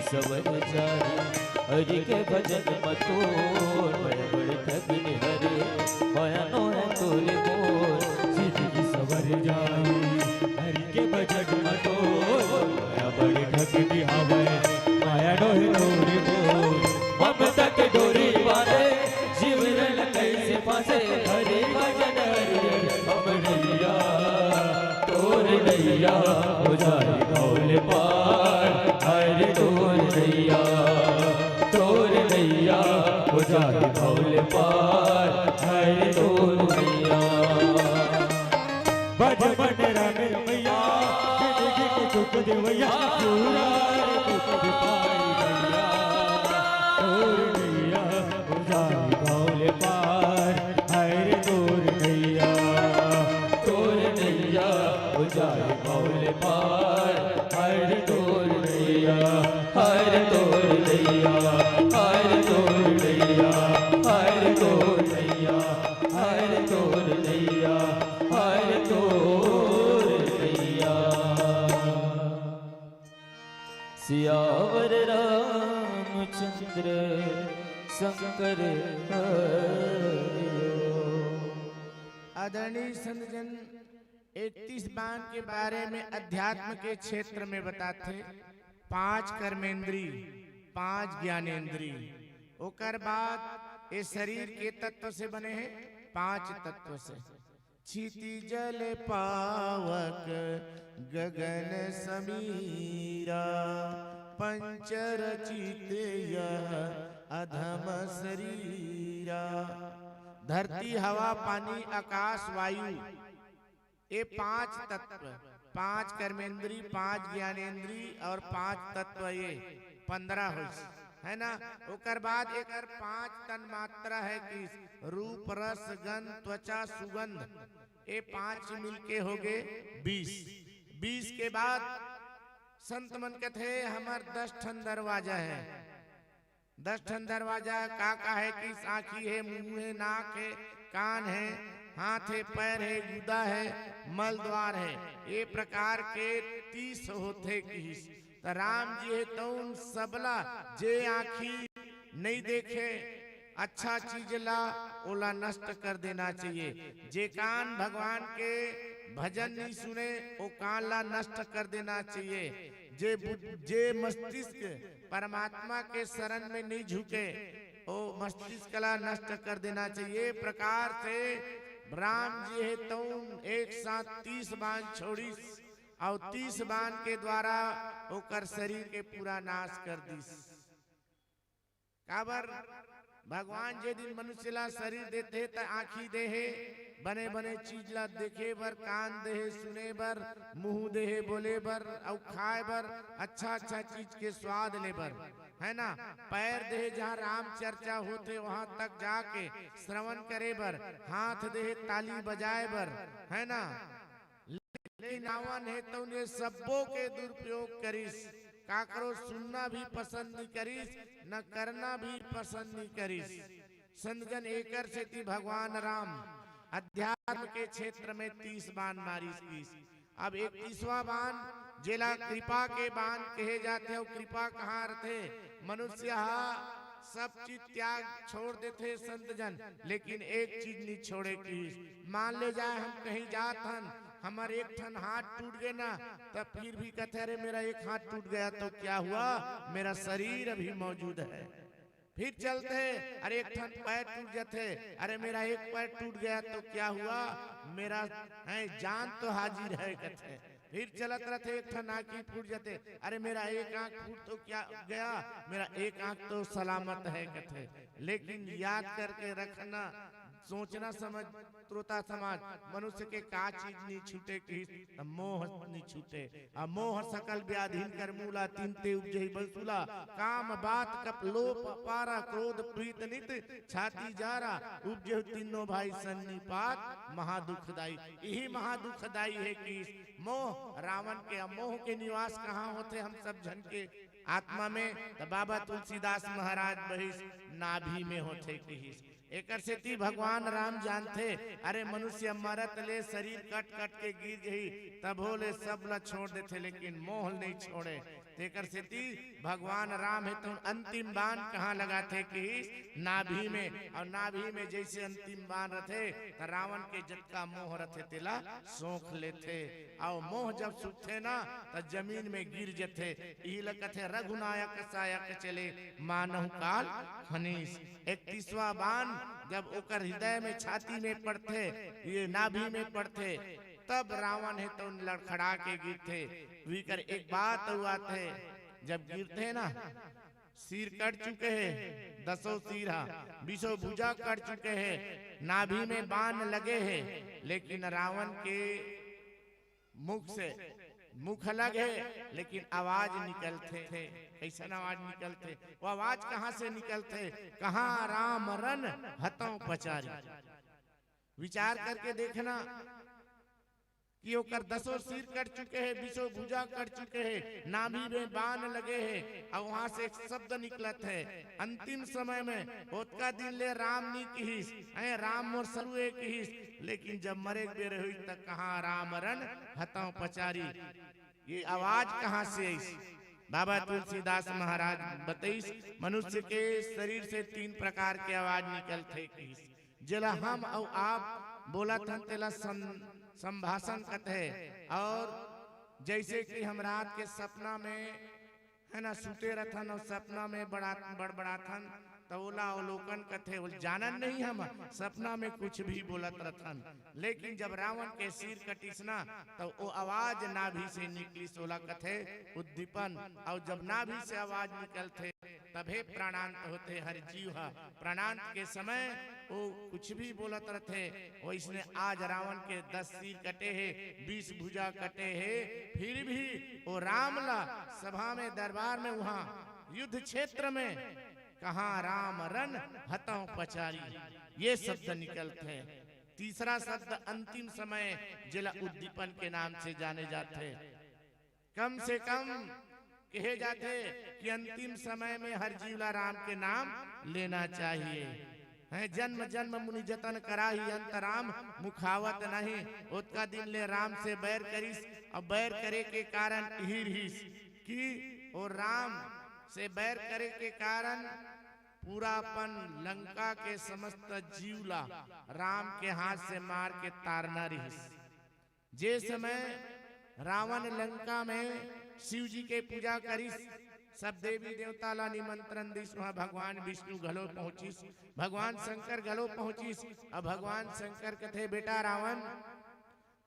[SPEAKER 4] सवर जारी हरि के भजन मतोर बड़े बड़े ठगन हरे माया नो है तोले मोर।
[SPEAKER 5] जिंदगी सवर जाई हरि के भजन मतोर माया बड़ी ठगनी हवे माया नो है तोले मोर।
[SPEAKER 4] ममता के डोरी बांधे जीवन कैसे फांसे हरि भजन हरि अमरैया तोर नैया हो जाए भोले पार हर तोर नैया हो जाए भोले पार हर तोर नैया।
[SPEAKER 5] भज मन राम रमैया जिंदगी के दुख देवैया पूरा दुख पाई गैया तोर नैया हो जाए भोले पार हर तोर नैया
[SPEAKER 4] हो जाए भोले पार हर तोर नैया हर तोर नैया हर तोर नैया हर तोर नैया हर तोर नैया हर तोर नैया। सियावर रामचंद्र शंकर
[SPEAKER 3] आदरणीय संतजन 31 बाण के बारे में अध्यात्म के क्षेत्र में बताते 5 कर्मेंद्री 5 ज्ञानेंद्री ओकर बाद ये शरीर के तत्व से बने हैं 5 तत्व से क्षिति जल पावक गगन समीरा पंचरचित यह अधम शरीरा। धरती हवा पानी आकाश वायु ये 5 तत्व 5 कर्मेंद्री 5 ज्ञानेंद्री और 5 तत्व ये 15 हो है ना। ओकर बाद एक 5 तन मात्रा है कि रूप रस गंध त्वचा सुगंध ये 5 मिलके हो गए 20 के बाद संत मन कहते हमार 10 ठन दरवाजा है 10 ठन दरवाजा का है कि आँखी है मुंह है नाक है कान है हाथ है पैर है गुदा है मल द्वार है ये प्रकार के 30 होते की राम जी है तो उन सबला जे आँखी नहीं देखे अच्छा चीज ला ओला नष्ट कर देना चाहिए। जे कान भगवान के भजन नहीं सुने वो कान ला नष्ट कर देना चाहिए। जे मस्तिष्क परमात्मा के शरण में नहीं झुके वो मस्तिष्क ला नष्ट कर देना चाहिए। प्रकार से राम जी है तो एक साथ 30 बाण छोड़ी और 30 बाण के द्वारा होकर शरीर के पूरा नाश कर दी। काबर भगवान जे दिन मनुष्य ला शरीर देते तो आँखी देहे बने बने चीज ला देखे बर कान देहे सुने बर मुंह देहे बोले बर और खाए बर अच्छा अच्छा चीज के स्वाद ले बर है ना। पैर देहे जहाँ राम चर्चा होते वहां तक जाके श्रवण करे बर हाथ देहे ताली बजाए बर है ना। लेकिन आवन है तो उन्हें सबों के दुरुपयोग करीस काकरो सुनना भी पसंद नहीं करीस न करना भी पसंद नहीं करीस। संतजन एकर से थी भगवान राम अध्यात्म के क्षेत्र में 30 बाण मारिस की। अब 31वां बाण जेला कृपा के बाण कहे जाते और कृपा कहाँ रहते मनुष्य सब चीज त्याग छोड़ देते संतजन लेकिन एक चीज नहीं छोड़े की। मान ले जाए हम कहीं जात हन हमारे एक ठन हाथ टूट गए ना तब फिर भी कहते अरे मेरा एक हाथ टूट गया तो क्या हुआ मेरा शरीर अभी मौजूद है। फिर चलते अरे एक ठन पैर टूट जाते अरे मेरा एक पैर टूट गया तो क्या हुआ मेरा है जान तो हाजिर है कहते। फिर चलत रहते एक ठन आँख फूट जाते अरे मेरा एक आँख फूट तो क्या गया मेरा एक आँख तो सलामत है कहते। लेकिन याद करके रखना सोचना समझ श्रोता समाज मनुष्य के का चीज नहीं छूटे की मोह नहीं छूटे। मोह सकल व्याधीन कर मूला तीनते उपजहि बलसुला काम बात कप लोप पारा क्रोध प्रीत नित छाती जारा उपजहि तीनों भाई सन्निपात महादुखदाई। यही महादुखदाई है कि मोह रावण के अमोह के निवास कहाँ होते हम सब जन के आत्मा में तो बाबा तुलसीदास महाराज बहिस नाभि में होते की। एक से भगवान राम जानते अरे मनुष्य मरत ले शरीर कट कट के गिर गई तब होले सब ला छोड़ देते लेकिन मोह नहीं छोड़े। एक से भगवान राम है तो अंतिम बाण कहाँ लगाते कि नाभि में और नाभि में जैसे अंतिम बाण रथे तो रावण के जटका मोह रथे तेला सोख लेते और मोह जब सुखते ना तो जमीन में गिर जते। यही लगते रघुनायक सायक चले मानव काल खनीस। 31वां बाण जब ओकर हृदय में छाती में पड़ते ये नाभि में पड़ते तब रावण है तो लड़खड़ा के गिरते। विकर एक बात हुआ थे जब गिरते ना सिर कट चुके हैं 10 सिर 20 भुजा कट चुके हैं नाभि में बाण लगे हैं लेकिन रावण के मुख से मुख अलग है लेकिन आवाज निकलते थे। कैसा आवाज निकलते वो आवाज कहाँ से निकलते कहाँ राम रन हतों पचारी। विचार करके देखना कि ओकर 10 सिर कट चुके हैं 20 भुजा कट चुके हैं नाभि में बाण लगे हैं और वहां से एक शब्द निकलत है अंतिम समय में ओतका दिन ले राम नी किहिस राम मोर सरुए किहिस लेकिन जब मरे बेर हुई तक कहाँ राम रन हतों पचारी। ये आवाज कहाँ से आई बाबा तुलसीदास महाराज बतईस मनुष्य के शरीर से 3 प्रकार के आवाज निकलते जेला हम और आप बोला था तेला संभाषण कथे। और जैसे कि हम रात के सपना में है ना सुते रहथन और सपना में बड़बड़ाथन तो ओला अवलोकन कथे जानन नहीं हम सपना में कुछ भी बोलत रहथन। लेकिन जब रावण के सिर कटिसना तो वो आवाज नाभि से निकली सोला कथे उद्दीपन। और जब नाभि से आवाज निकलते तभे प्राणांत होते। हर जीव प्राणांत के समय वो कुछ भी बोलत रहते। वैसने आज रावण के 10 सिर कटे है 20 भुजा कटे है फिर भी वो रामला सभा में दरबार में वहां युद्ध क्षेत्र में कहा राम रन हतों पचारी ये शब्द निकलते हैं। तीसरा शब्द अंतिम समय जिला उद्दीपन के नाम से जाने जाते। कम से कम कहे जाते कि अंतिम समय में हर जीवला राम के नाम लेना चाहिए। है जन्म जन्म मुनि जतन कराही अंत राम मुखावत नहीं। उतका दिन ले राम से बैर करिस और बैर करे के कारण ही रहीस कि और राम से बैर करे के कारण पूरापन लंका के समस्त जीवला राम के हाथ से मार के तारना रहीस। जे समय रावण लंका में शिव जी के पूजा करिस सब देवी देवता ला निमंत्रण दिस वहां भगवान विष्णु घलो पहुंचिस भगवान शंकर घलो पहुंचिस। अब भगवान शंकर कथे बेटा रावण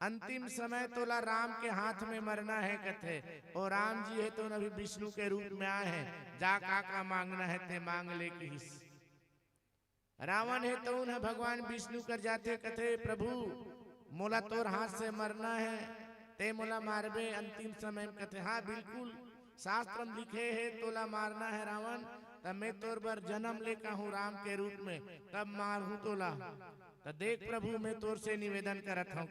[SPEAKER 3] अंतिम समय तोला राम के हाथ में मरना है कथे। और राम जी है तो अभी विष्णु के रूप में आए हैं जा का मांगना है ते मांग ले किस। रावण है तो उन्हें भगवान विष्णु कर जाते कथे प्रभु मोला तोर हाथ से मरना है ते मोला मारबे अंतिम समय में कथे हाँ बिल्कुल शास्त्र में लिखे है तोला मारना है रावण तब मैं तोर पर जन्म लेकर हूँ राम के रूप में तब मारू तोला। तो देख प्रभु मैं तोर से निवेदन करत हूँ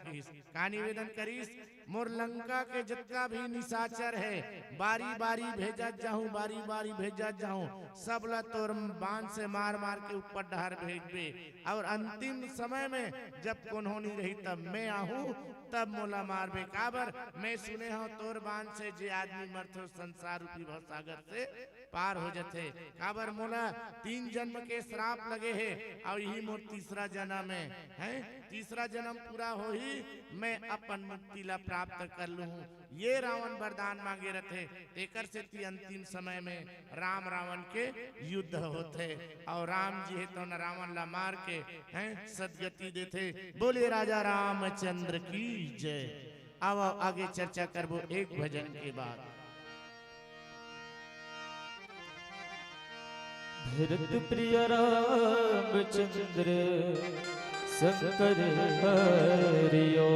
[SPEAKER 3] का निवेदन करीस मोर लंका के जितना भी निशाचर है बारी बारी भेजत जाऊं बारी बारी भेजत जाऊं सब ला तोर बाण से मार मार के ऊपर डहर भेजबे। और अंतिम समय में जब कोन्होनी रही तब मैं आहूं तब मोला मारबे। काबर मैं सुने हूं तोर बाण से जे आदमी मरथो संसार रूपी भव सागर से पार हो जाते। काबर मोला 3 जन्म के श्राप लगे है और यही मोर तीसरा जन्म है तीसरा जन्म पूरा हो ही मैं अपन मुक्ति ला प्राप्त कर लूं। ये रावण वरदान मांगे रहते तेकर से ती अंतिम समय में राम रावण के युद्ध होते और राम जी है तो न रावण ला मार के हैं सदगति देते। बोले राजा रामचंद्र की जय। अब आगे चर्चा करबो एक भजन के बाद।
[SPEAKER 5] भरत प्रिय रामचंद्र शंकर हरियो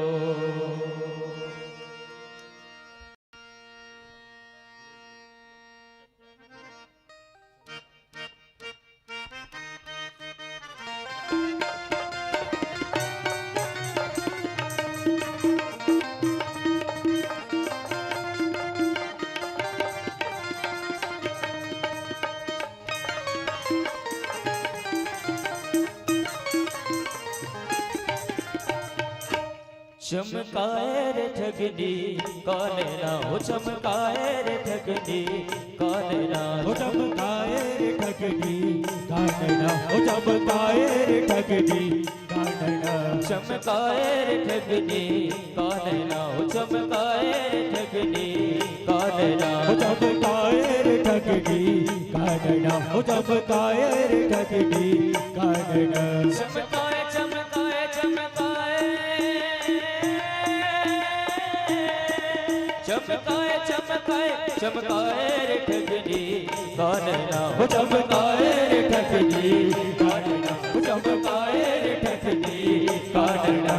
[SPEAKER 5] चमकाए रे ठगनी कौन ना हो चमकाए रे ठगनी कौन ना हो चमकाए रे ठगनी कौन ना हो चमकाए रे ठगनी कौन ना चमकाए रे ठगनी कौन ना हो चमकाए रे ठगनी कौन ना हो चमकाए रे ठगनी कौन ना हो चमकाए रे ठगनी कौन ना चमकाए चमकाए चमकाए चमकाए चमकाए चमकाए रे ठगनी कौन ना हो चमकाए रे ठगनी कौन ना हो चमकाए रे ठगनी कौन ना।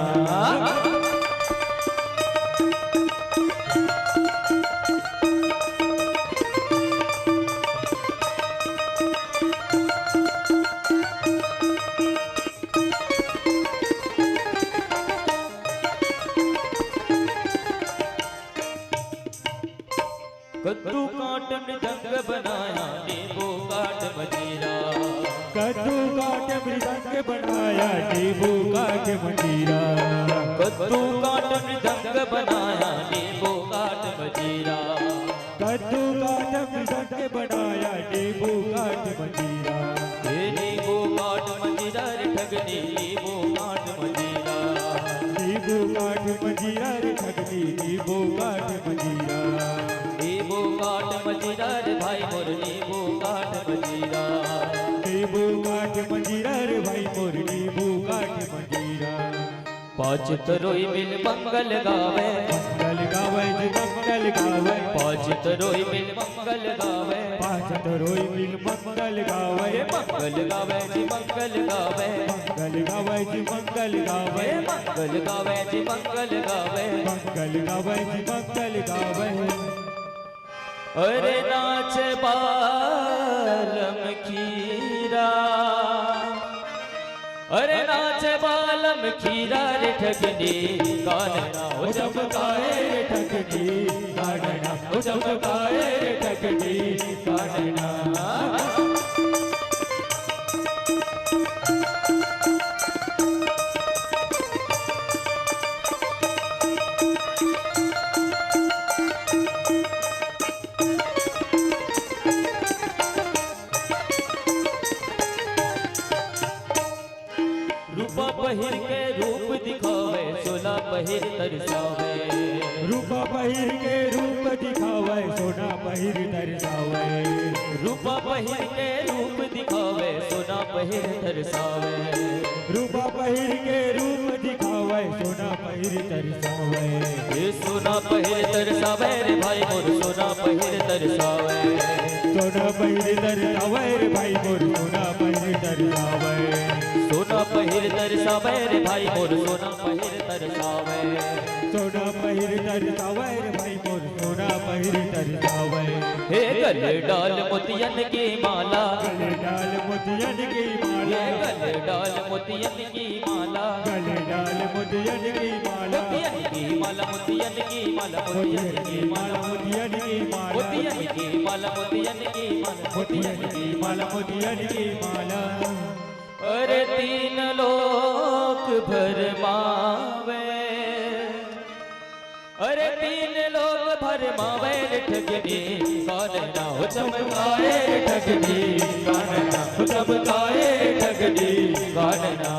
[SPEAKER 5] कद्दू काट मृदंग बनाया नींबू काट मजीरा कद्दू काट मृदंग बनाया नींबू काट मजीरा कद्दू काट मृदंग बनाया नींबू काट मजीरा कद्दू काट मिसक के बनाया नींबू काट मंजीरा
[SPEAKER 4] नींबू काट मंजीरा रे ठगनी नींबू काट मंजीरा
[SPEAKER 5] नींबू काट मंजीरा रे ठगनी नींबू काट मंजीरा
[SPEAKER 4] नींबू काट मंजीरा रे भाई मोर नींबू काट मंजीरा
[SPEAKER 5] नींबू काट मंजीरा रे भाई मोर नींबू काट मंजीरा
[SPEAKER 4] पाँच तरोई मिल मंगल गावे
[SPEAKER 5] मंगल गावे जी मंगल गावे
[SPEAKER 4] पाँच तरोई मिल मंगल गावे
[SPEAKER 5] पाँच तरोई मिल मंगल गावे
[SPEAKER 4] मंगल गावे जी मंगल गावे
[SPEAKER 5] मंगल गावे जी मंगल गावे
[SPEAKER 4] मंगल गावे जी मंगल गावे
[SPEAKER 5] मंगल गावे जी मंगल गावे
[SPEAKER 4] अरे नाच बालम खीरा अरे नाच बालम खीरा रे ठगनी कानना हो
[SPEAKER 5] चमकाए रे ठगनी कानना हो चमकाए रे ठगनी कानना
[SPEAKER 4] रूपा पहिर के रूप दिखावे सोना पहिर तरसावे
[SPEAKER 5] रूपा पहिर के रूप दिखावे सोना पहिर दर्शावे
[SPEAKER 4] रूपा पहिर के रूप दिखावे सोना पहिर तरसावे
[SPEAKER 5] रूपा पहिर के रूप दिखावे सोना पहिर दर्शावे
[SPEAKER 4] ये सोना पहिर तरसावे रे भाई मोर सोना पहिर तरसावे
[SPEAKER 5] सोना पहिर दर्शावे रे भाई मोर सोना पहिर दर्शावे
[SPEAKER 4] सोना पहिर तरसावे रे भाई मोर सोना पहिर तरसावे
[SPEAKER 5] सोना पहिर दर्शावे रे भाई मोर सोना पहिर दर्शावे
[SPEAKER 4] हे गले डाल मोतियन की माला
[SPEAKER 5] गले डाल मोतियन की माला
[SPEAKER 4] हे गले डाल मोतियन की माला
[SPEAKER 5] गले डाल मोतियन की माला
[SPEAKER 4] मोतियन की माला मोतियन की माला मोतियन की माला
[SPEAKER 5] मोतियन की माला
[SPEAKER 4] मोतियन की माला मोतियन की माला
[SPEAKER 5] मोतियन की माला मोतियन की माला
[SPEAKER 4] अरे तीन लोक भरमावे अरे तीन लोक भरमावे रे ठगनी कानना हो चमकाए रे ठगनी कानना हो चमकाए रे ठगनी कानना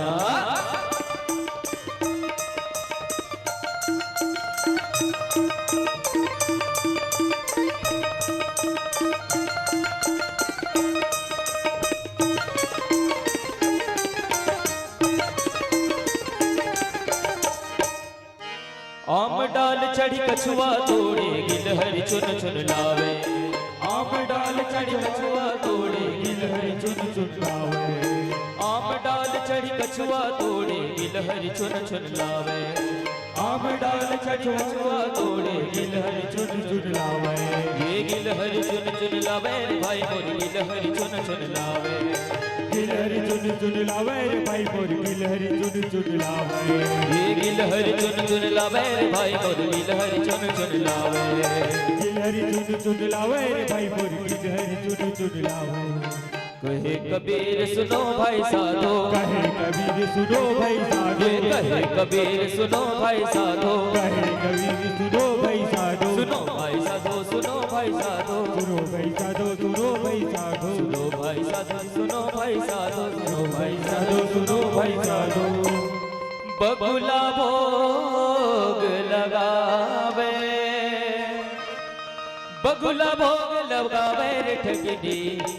[SPEAKER 4] आम डाल चढ़ी कछुआ तोड़े गिलहरी चुन चुन लावे
[SPEAKER 5] आम डाल चढ़ी कछुआ तोड़े गिलहरी चुन चुन लावे
[SPEAKER 4] आम डाल चढ़ी कछुआ तोड़े गिलहरी चुन चुन लावे
[SPEAKER 5] आम डाल चढ़ी कछुआ तोड़े गिलहरी चुन चुन लावे
[SPEAKER 4] ये गिलहरी चुन चुन लावे रे भाई मोर गिलहरी चुन चुन लावे
[SPEAKER 5] गिलहरी चुन चुन लावे रे भाई मोर गिलहरी चुन चुन लावे
[SPEAKER 4] ये गिलहरी चुन चुन लावे रे भाई मोर गिलहरी चुन चुन लावे
[SPEAKER 5] गिलहरी चुन चुन लावे रे भाई मोर गिलहरी चुन चुन लावे
[SPEAKER 4] कहे कबीर सुनो भाई साधो
[SPEAKER 5] कहे कबीर सुनो भाई साधो
[SPEAKER 4] ये कहे कबीर सुनो भाई साधो
[SPEAKER 5] कहे कबीर सुनो भाई साधो
[SPEAKER 4] सुनो भाई साधो सुनो भाई साधो
[SPEAKER 5] सुनो भाई साधो सुनो भाई साधो
[SPEAKER 4] सुनो भाई साधो सुनो भाई साधो सुनो भाई साधो
[SPEAKER 5] सुनो भाई साधो
[SPEAKER 4] बबुला भोग लगावे बगुला भोग लगावे रे ठगनी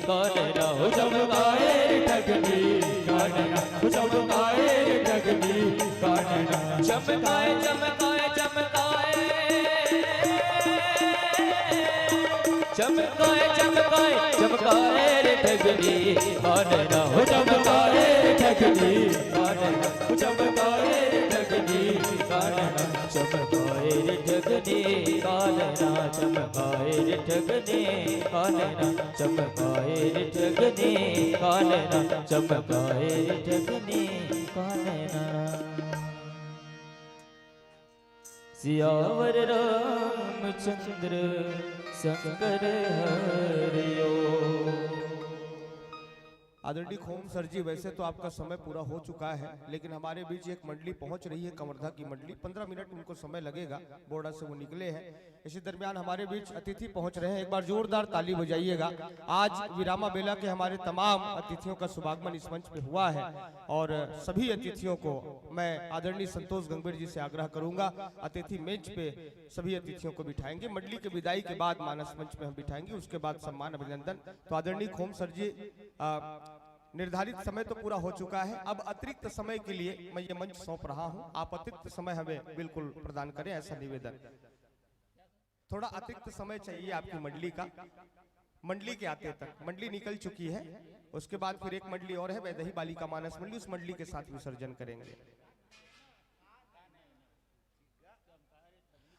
[SPEAKER 4] कानना हो चमकाए रे ठगनी कानना
[SPEAKER 5] हो चमकाए रे ठगनी कानना
[SPEAKER 4] चमकाए चमकाए चमकाए चमकाए चमकाए चमकाए रे ठगनी कानना हो चमकाए रे ठगनी कानना हो चमकाए रे ठगनी कानना चमकाए रे ठगनी कानना चमकाए रे ठगनी कानना चमकाए रे ठगनी कानना चमकाए रे ठगनी कानना सियावर रामचंद्र शंकर हरियो
[SPEAKER 3] आदरणीय खोम सर जी, वैसे तो आपका समय पूरा हो चुका है, लेकिन हमारे बीच एक मंडली पहुंच रही है, कवर्धा की मंडली। 15 मिनट उनको समय लगेगा, बोर्डा से वो निकले हैं। इसी दरमियान हमारे बीच अतिथि पहुंच रहे हैं, एक बार जोरदार ताली बजाइएगा। आज विरामा बेला के हमारे तमाम अतिथियों का शुभागमन इस मंच पे हुआ है और सभी अतिथियों को मैं आदरणीय संतोष गंगवीर जी से आग्रह करूंगा, अतिथि मंच पे सभी अतिथियों को बिठाएंगे। मंडली के विदाई के बाद मानस मंच पे हम बिठाएंगे, उसके बाद सम्मान अभिनंदन। तो आदरणीय खोम सर जी, निर्धारित समय तो पूरा हो चुका है, अब अतिरिक्त समय के लिए मैं ये मंच सौंप रहा हूं, आप अतिरिक्त समय हमें बिल्कुल प्रदान करें, ऐसा निवेदन। थोड़ा अतिरिक्त समय चाहिए आपकी मंडली का, मंडली के आते तक। मंडली निकल चुकी है, उसके बाद फिर एक मंडली और है, वैदेही बालिका मानस मंडली, उस मंडली के साथ विसर्जन करेंगे।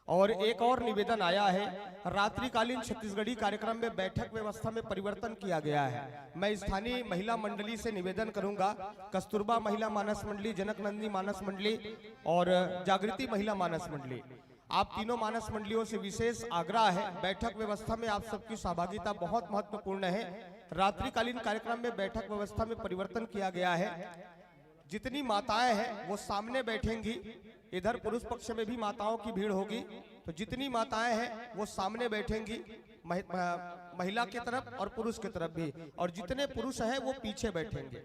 [SPEAKER 3] और एक और निवेदन आया है, रात्रिकालीन छत्तीसगढ़ी कार्यक्रम में बैठक व्यवस्था में परिवर्तन किया गया है। मैं स्थानीय महिला मंडली से निवेदन करूंगा, कस्तूरबा महिला मानस मंडली, जनक नंदिनी मानस मंडली और जागृति महिला मानस मंडली, आप तीनों मानस मंडलियों से विशेष आग्रह है, बैठक व्यवस्था में आप सबकी सहभागिता बहुत महत्वपूर्ण है। रात्रिकालीन कार्यक्रम में बैठक व्यवस्था में परिवर्तन किया गया है। जितनी माताएं हैं वो सामने बैठेंगी, इधर पुरुष पक्ष में भी माताओं की भीड़ होगी, तो जितनी माताएं हैं वो सामने बैठेंगी महिला की तरफ और पुरुष की तरफ भी, और जितने पुरुष हैं वो पीछे बैठेंगे।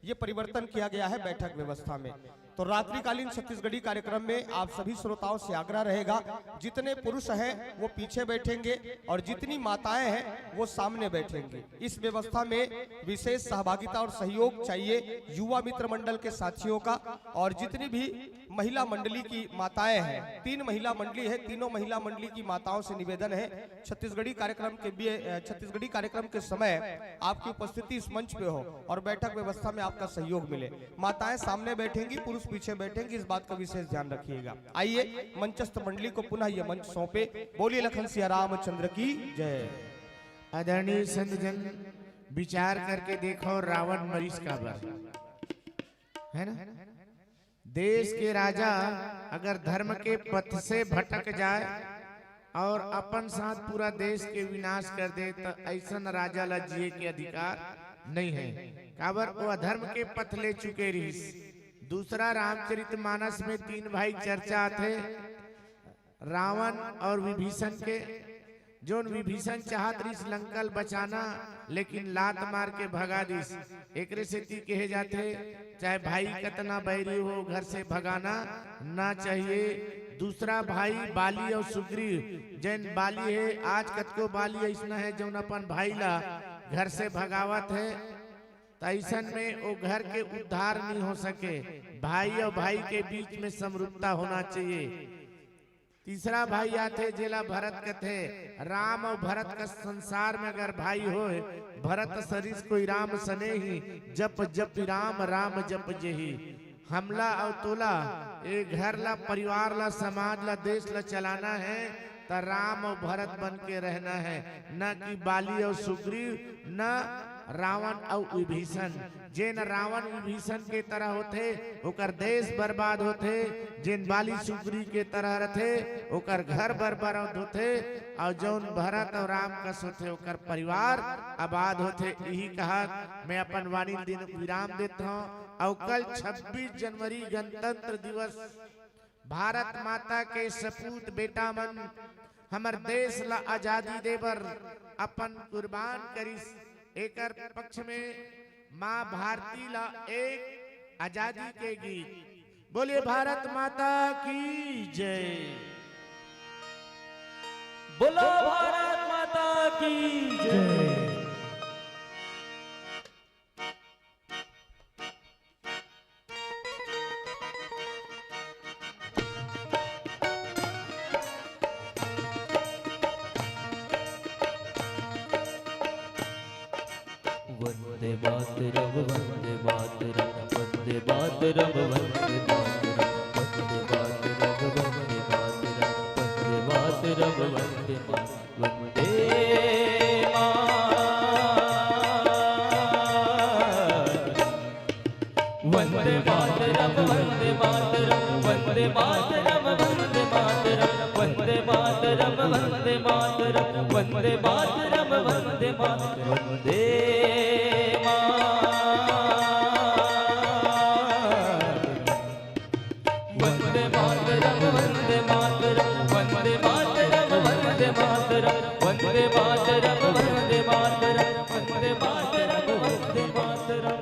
[SPEAKER 3] ये परिवर्तन किया गया है बैठक व्यवस्था में। तो रात्रिकालीन छत्तीसगढ़ी कार्यक्रम में आप सभी श्रोताओं से आग्रह रहेगा, जितने पुरुष हैं वो पीछे बैठेंगे और जितनी माताएं हैं वो सामने बैठेंगी। इस व्यवस्था में विशेष सहभागिता और सहयोग चाहिए युवा मित्र मंडल के साथियों का, और जितनी भी महिला मंडली की माताएं हैं, 3 महिला मंडली है, तीनों महिला मंडली की माताओं से निवेदन है, छत्तीसगढ़ी कार्यक्रम के समय आपकी उपस्थिति इस मंच पे हो और बैठक व्यवस्था में आपका सहयोग मिले। माताएं सामने बैठेंगी, पुरुष पीछे बैठेंगे, इस बात का विशेष ध्यान रखिएगा। आइए मंचस्थ मंडली को पुनः यह मंच सौंपे। बोलिए लखन सिया रामचंद्र की जय। आदरणीय संत जन, विचार करके देखो, रावण मरीज का बर है ना। देश के राजा अगर धर्म के पथ से भटक जाए और अपन साथ पूरा देश के विनाश कर दे, तो ऐसा राजा ला जिए के अधिकार नहीं है। काबर वो अधर्म के पथ ले चुके रही। दूसरा रामचरितमानस में 3 भाई चर्चा थे, रावण और विभीषण के। जो विभीषण चाहत रही लंकल बचाना, लेकिन लात मार के भगा दिस। एक रेसेती कहे जाते, चाहे भाई कितना बैरी हो, घर से भगाना ना चाहिए। दूसरा भाई बाली और सुग्रीव, जैन बाली है, आज कतको बाली ऐसा है जो अपन भाई ला घर से भगावत है, ऐसन में वो घर के उद्धार नहीं हो सके। भाई और भाई के बीच में समरूपता होना चाहिए। तीसरा भाई आते जेला भरत कथे, राम और भरत का संसार में अगर भाई हो, भरत सरिस कोई राम सने ही, जप जप राम राम जप जेही। हमला और तोला ये घर ला, परिवार ला, समाज ला, देश ला चलाना है तो राम और भरत बन के रहना है, न कि बाली और सुग्रीव, न रावण और विभीषण। जिन रावण विभीषण के तरह होते ओकर देश बर्बाद होते, जिन बाली सुग्रीव के तरह रहते ओकर घर बर्बाद होते, और जौन भरत और राम का सोते ओकर परिवार आबाद होते। यही कहा मैं अपन वाणी दिन विराम देता हूँ। और कल 26 जनवरी गणतंत्र दिवस, भारत माता के सपूत बेटा मन हमर देश ला आजादी देवर अपन कुर्बान करिस। एकर पक्ष में माँ भारती ला एक आजादी के गीत। बोलिए भारत माता की जय।
[SPEAKER 5] बोलो भारत माता की जय। वंदे मातरम, वंदे मातरम, वंदे मातरम, वंदे मातरम, वंदे मातरम, वंदे मातरम, वंदे मातरम, वंदे मातरम, वंदे मातरम, वंदे मातरम, वंदे मातरम, वंदे मातरम, वंदे मातरम, वंदे मातरम, वंदे मातरम, वंदे मातरम, वंदे
[SPEAKER 4] वंदे मातरम वंदे मातरम वंदे मातरम वंदे मातरम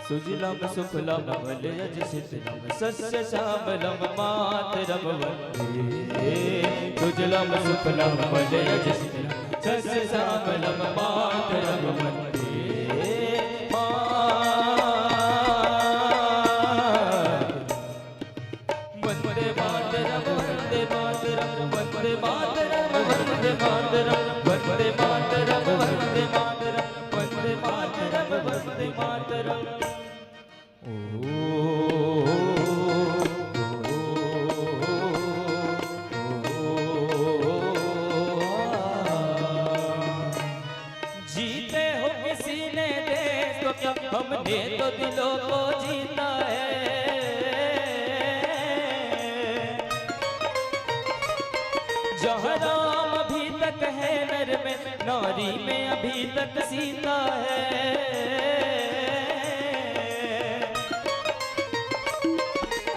[SPEAKER 4] सुजलाम सुफलाम मलयज शीतलाम सस्य श्यामलाम मातरम वंदे सुजलाम सुफलाम मलयज शीतलाम सस्य श्यामलाम मातरम वंदे वंदे मातरम वंदे मातरम वंदे मातरम वंदे मातरम वंदे मातरम वंदे मातरम वंदे मातरम वंदे मातरम जीते हो किसी ने देश तो क्या हमने तो दिलों को जीता है जहाँ राम अभी तक है नर में नारी में अभी तक सीता है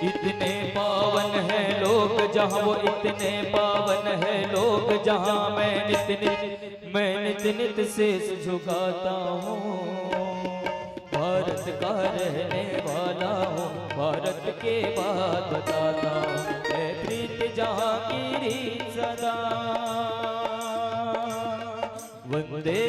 [SPEAKER 4] इतने पावन है लोग जहाँ वो इतने पावन है लोग जहाँ मैं नित नित शेष झुकाता हूँ भारत का रहने वाला हूँ भारत के बात बताता हूँ है प्रीत जहाँ की रीत सदा वंदे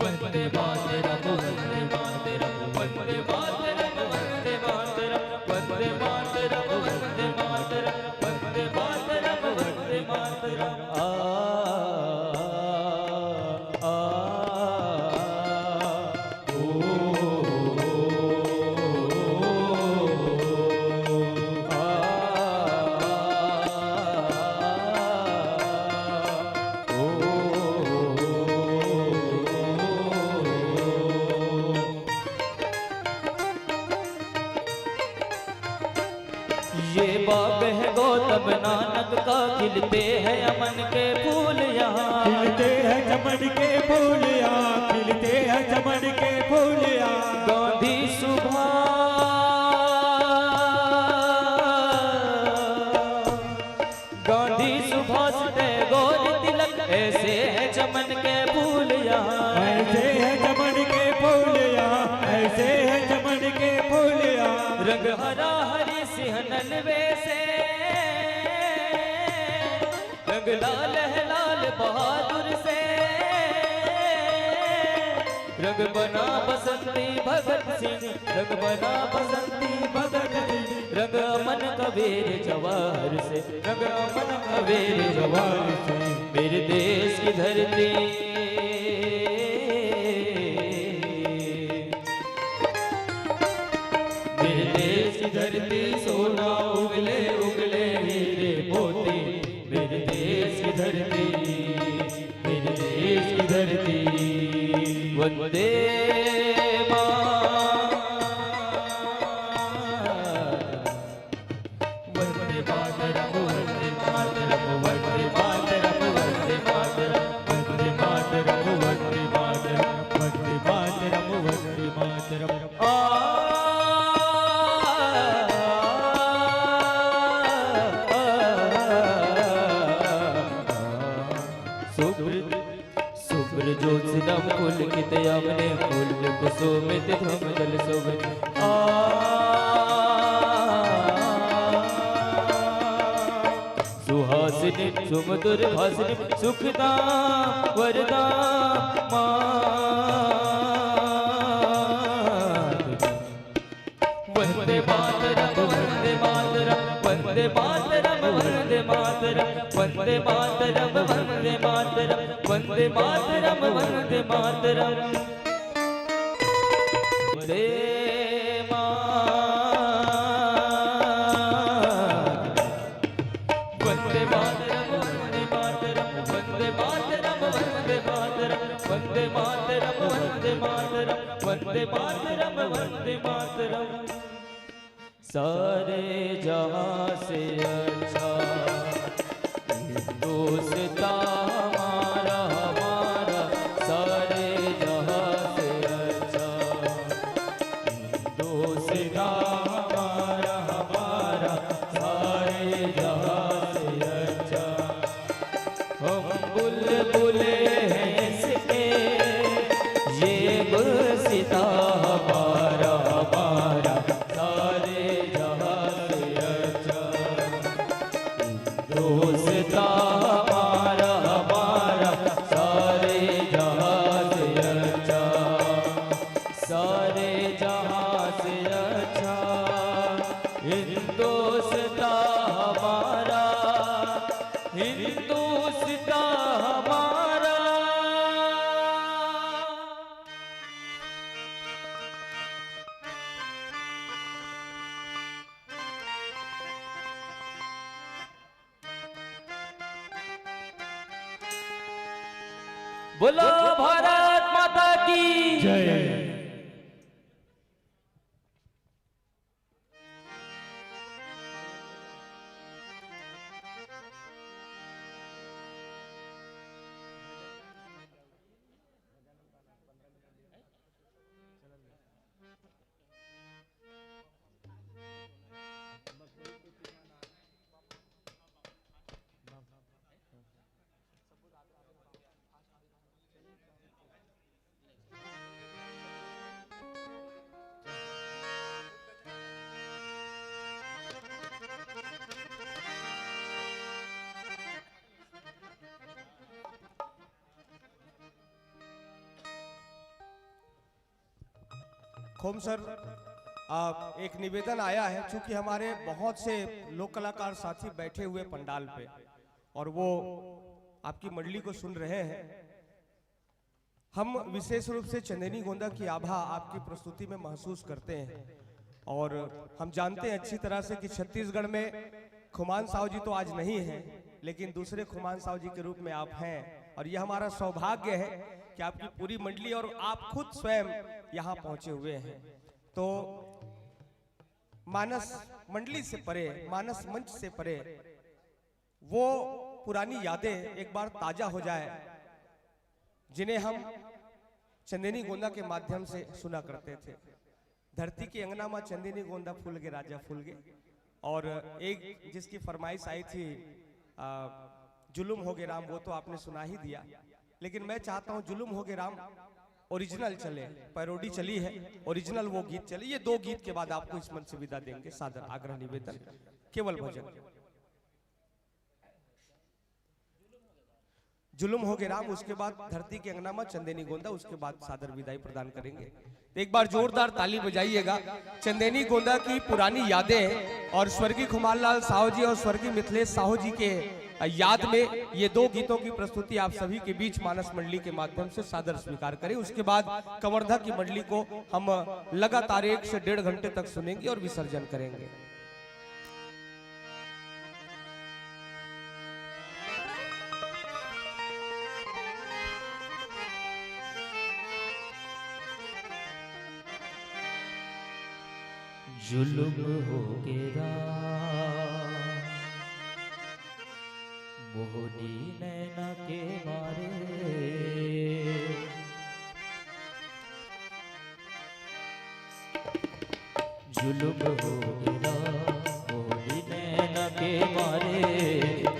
[SPEAKER 4] वंदे मातरम वंदे मातरम वंदे मातरम वंदे मातरम वंदे मातरम वंदे मातरम वंदे मातरम वंदे मातरम ये बाग है गौतम नानक का खिलते हैं अमन के फूल यहाँ
[SPEAKER 5] खिलते हैं चमन के फूल यहाँ खिलते हैं चमन के फूल यहाँ
[SPEAKER 4] गांधी सुभाष टैगोर तिलक ऐसे है चमन के फूल यहाँ
[SPEAKER 5] ऐसे है चमन के फूल यहाँ ऐसे है चमन के फूल यहाँ
[SPEAKER 4] रंग हरा हरी सिंहनन वैसे रंग लाल है लाल बहादुर से रंग बना बसंती भगत सिंह रंग बना बसंती भगत सिंह रंग अमन कबीर जवाहर से रंग अमन कबीर जवाहर से मेरे देश की धरती मेरे देश की धरती सोना उगले उगले हीरे मोती मेरे देश की धरती मेरे देश की धरती वंदे वंदे मातरम वंदे मातरम वंदे मातरम वंदे मातरम वंदे मातरम वंदे मातरम
[SPEAKER 5] वंदे मातरम वंदे मातरम
[SPEAKER 4] शुभ्र ज्योत्स्नम पुलकित यामिने फूल कुसुमित ध्वमदल शोभित सुहासिनी सुमधुर भासिनी सुखदा वरदा वंदे मातरम वंदे मातरम वंदे मातरम वंदे मातरम वंदे मातरम वंदे मातरम वंदे मातरम वंदे मातरम वंदे वंदे मातरम वंदे मातरम वंदे मातरम वंदे मातरम वंदे मातरम वंदे मातरम वंदे मातरम वंदे मातरम सारे जहां से अच्छा हिंदुस्तान हमारा हमारा सारे जहां से अच्छा हिंदुस्तान
[SPEAKER 5] अच्छा हिंदुस्तान हमारा, हिंदुस्तान हमारा। बोलो भारत माता की जय।
[SPEAKER 6] खोम सर, एक निवेदन आया है, चूंकि हमारे बहुत से लोक कलाकार साथी बैठे हुए पंडाल पे और वो आपकी मंडली को सुन रहे हैं। हम विशेष रूप से चंदेनी गोंदा की आभा आपकी प्रस्तुति में महसूस करते हैं और हम जानते हैं अच्छी तरह से कि छत्तीसगढ़ में खुमान साहू जी तो आज नहीं है, लेकिन दूसरे खुमान साहू जी के रूप में आप हैं और यह हमारा सौभाग्य है कि आपकी पूरी मंडली और आप खुद स्वयं यहाँ पहुंचे हुए हैं। तो मानस मंडली से परे, मानस मंच से परे वो पुरानी यादें एक बार ताजा हो जाए जिन्हें हम चंदेनी गोंदा के माध्यम से सुना करते थे। धरती की अंगना में चंदेनी गोंदा फूल गे राजा फूल गे, और एक जिसकी फरमाइश आई थी जुलुम हो गे राम, वो तो आपने सुना ही दिया। लेकिन मैं चाहता हूं जुलुम हो गे राम ओरिजिनल चले, पैरोडी चली है, ओरिजिनल वो गीत चले। ये दो गीत के बाद आपको इस मंच से विदा देंगे। सादर आग्रह निवेदन, केवल भजन। जुलुम हो गे राम, उसके बाद धरती के अंगना में चंदेनी गोंदा, उसके बाद सादर विदाई प्रदान करेंगे। तो एक बार जोरदार ताली बजाइएगा। चंदेनी गोंदा की पुरानी यादें और स्वर्गीय खुमानलाल साहू जी और स्वर्गीय मिथिलेश साहू जी के याद में ये दो गीतों की प्रस्तुति आप सभी के बीच मानस मंडली के माध्यम से सादर स्वीकार करें। उसके बाद कवर्धा की मंडली को हम लगातार 1 से 1.5 घंटे तक सुनेंगे और विसर्जन करेंगे।
[SPEAKER 5] जुल्म हो गे मोहनी नैना के मारे, जुल्म हो गे मोहनी नैना के मारे,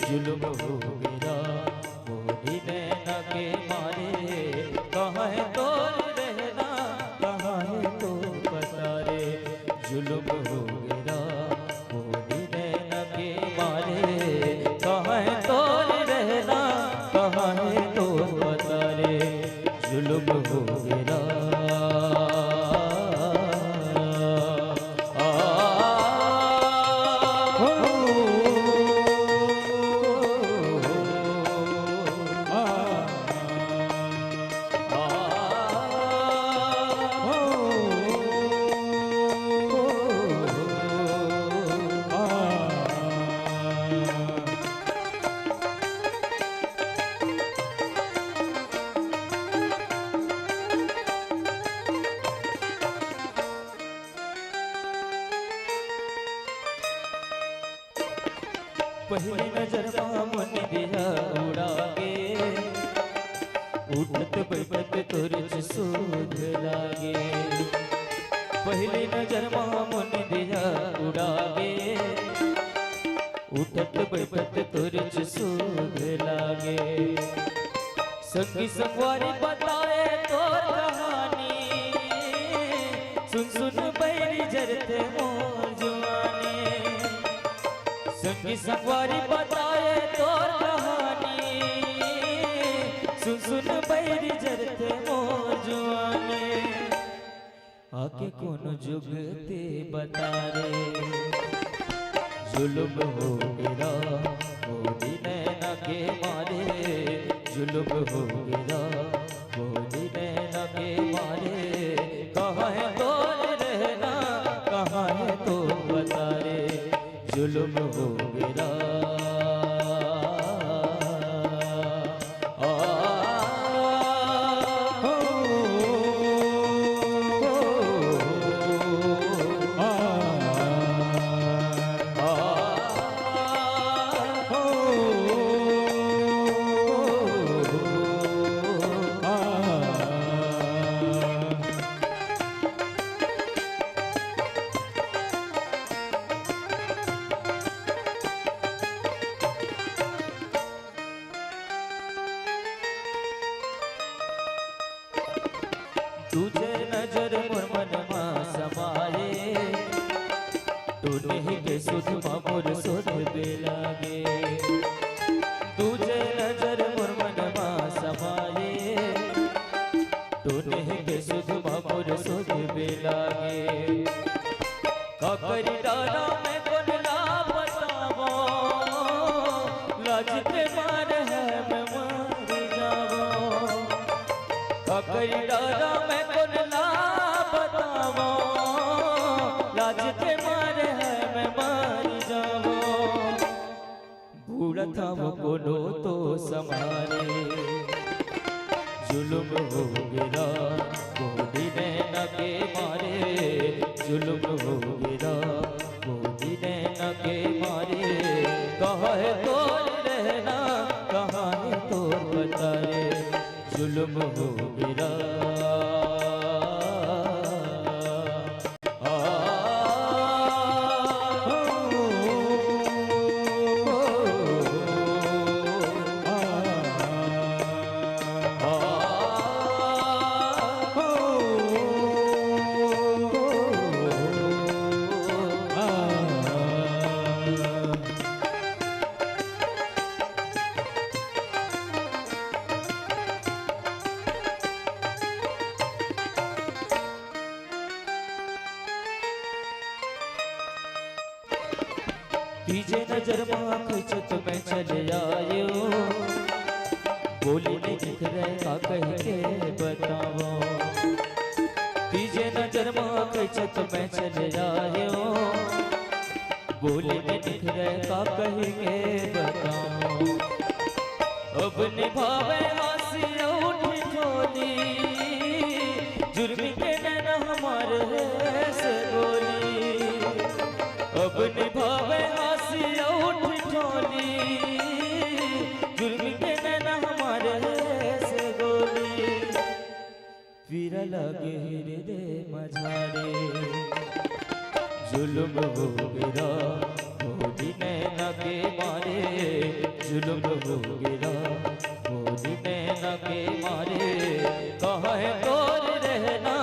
[SPEAKER 5] जुल्म हो गे मोहनी नैना के मारे। कहाँ है तो रहना, कहाँ है तो पता रे, जुल्म हो गे मोहनी नैना के मारे। कहाँ है तो रहना, कहाँ है तो पता रे, जुल्म हो गे पहली नजर मन दिया उड़ा गे, उठत बैठत तोर सुध लागे। पहली नजर मन दिया उड़ा गे, उठत बैठत तोर सुध लागे। संगी संगवारी बताए तोर कहानी, सुन सुन बैरी जरते मोर जुआनी। संगी संगवारी बताए तोर कहानी, सुन सुन बैरी जरते मोर जुआनी। आके आके कौन जुगते बता रे जुल्म हो गिरा मोदी नैना के मारे जुल्म हो गिरा मोदी नैना के मारे कहाँ है तो रहना कहाँ है तो बता रे जुल्म हो गिरा तुझे नजर मोर मन मा समाये तू नहीं के सुध मोर सुध बेलागे तुझे नजर मोर मन मा समाये तू नहीं के सुध मोर सुध बेलागे ककरी डाला मैं कौन ला बतावो लाज के मारे है मैं मर जावो ककरी डाला मैं कौन ला बतावो लाज के मारे है मैं मर जावो बूढ़ा था वो कोनो तो समारे जुल्म हो गिरा मोदी नैना के मारे जुल्म हो गिरा मोदी नैना के मारे कहाँ है तो रहना कहाँ है तो बता रे जुल्म हो गिरा तीजे नजर माँ खिंचत मैं चले आयो बोली नहीं दिख रहा कह के बताओ तीजे नजर माँ खिंचत मैं चले आयो बोली नहीं दिख रहा कह के बताओ अब निभावे हासी उठी ठोली जुर्मी के नैना हमारे से बोली अब निभावे उठ ठोली जुर्म के नैना हमारे से गोली फिर लगे हृदय मझारे जुल्म हो गिरा मोदी नैना के मारे जुल्म हो गिरा मोदी नैना के मारे कहाँ है तोर रहना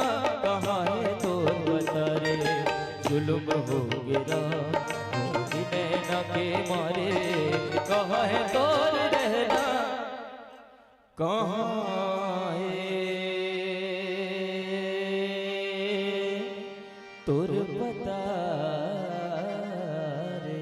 [SPEAKER 5] कहाँ है तोर बता रे जुल्म हो गिरा नैना के मारे कहाँ है तोर रहना कहाँ है तोर बता रे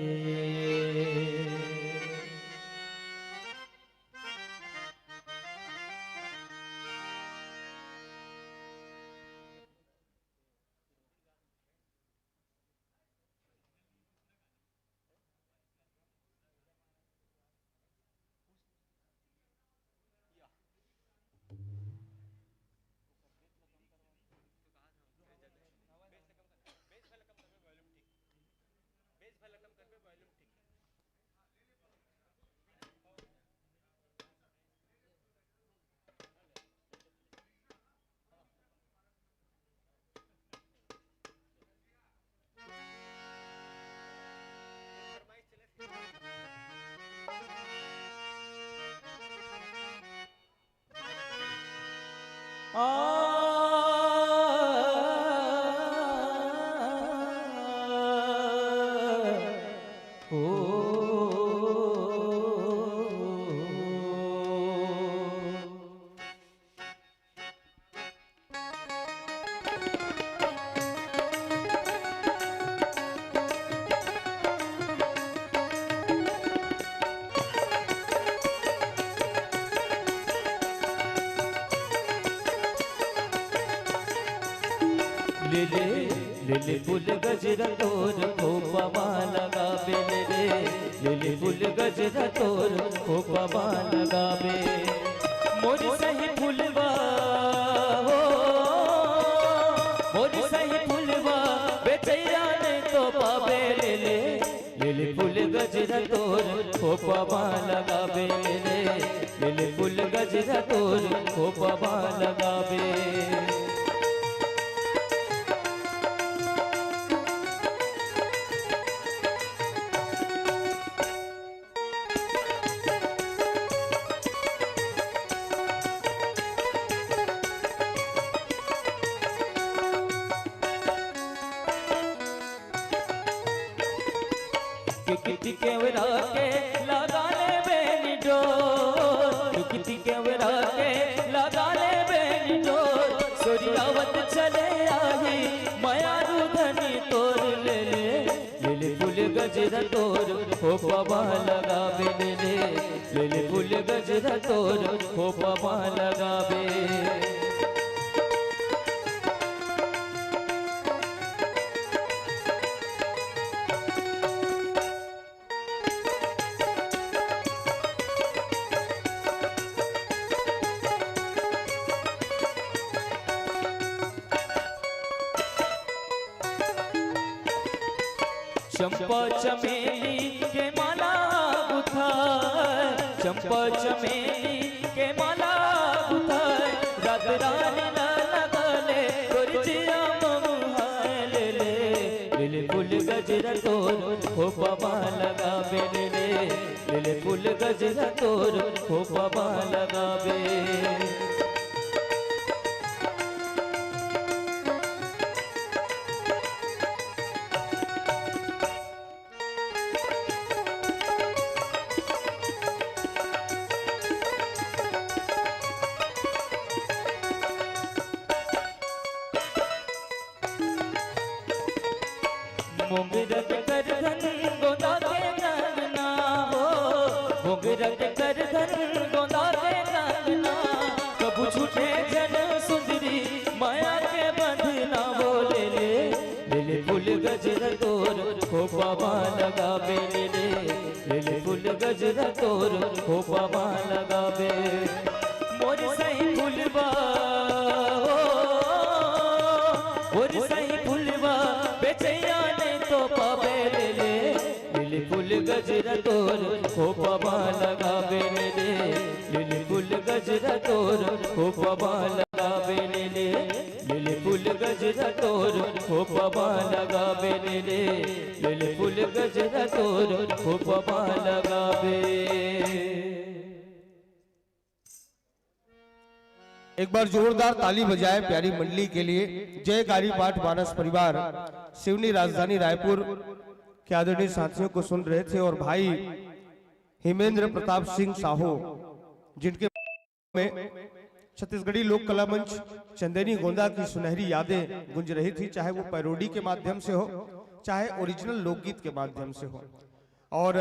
[SPEAKER 5] ले ले ले ले फूल गजरा तोर खोपा लगावे ले ले फूल गजरा तोर खोपा लगावे मोर सही फूलवा हो मोर सही फूलवा बेचैया ने तो पावे ले फूल गजरा तोर खोपा लगावे ले फूल गजरा तोर खोपा लगावे किति केवरा के लगा ले बेनी डोर किति केवरा के लगा ले बेनी डोर सोरियावत चले आई माया रुधनी तोर ले ले फूल गजरा तोर खोपा लगावे ले फूल गजरा तोर खोपा लगावे चंपा चमेली के माला गुथाए चंपा चमेली के माला गुथाए रात रानी न लगले गुरजिया ममुहाए ले फूल गजरा तोर खोपा लगावे ले फूल गजरा तोर खोपा लगावे मोगरत कर धन गोदा के रंगना हो मोगरत कर धन गोदा के रंगना कबू छूटे जन सुंदरी माया के बंधना बोले ले फूल गजरा तोर खोपा लगावे ले फूल गजरा तोर खोपा लगावे मोर सही फूलवा मोर सही फूलवा बेचैया तो पावे ले फूल गजरा तोर खोपा लगावे ले फूल गजरा तोर खोपा लगावे ले फूल गजरा तोर खोपा लगावे ले फूल गजरा तोर खोपा लगावे
[SPEAKER 6] एक बार जोरदार ताली बजाएं प्यारी मंडली के लिए। जयकारी पाठ मानस परिवार सिवनी राजधानी रायपुर के आदरणीय साथियों को सुन रहे थे और भाई हिमेंद्र प्रताप सिंह साहू जिनके में छत्तीसगढ़ी लोक कला मंच चंदेनी गोंदा की सुनहरी यादें गुंज रही थी, चाहे वो पैरोडी के माध्यम से हो चाहे ओरिजिनल लोकगीत के माध्यम से हो। और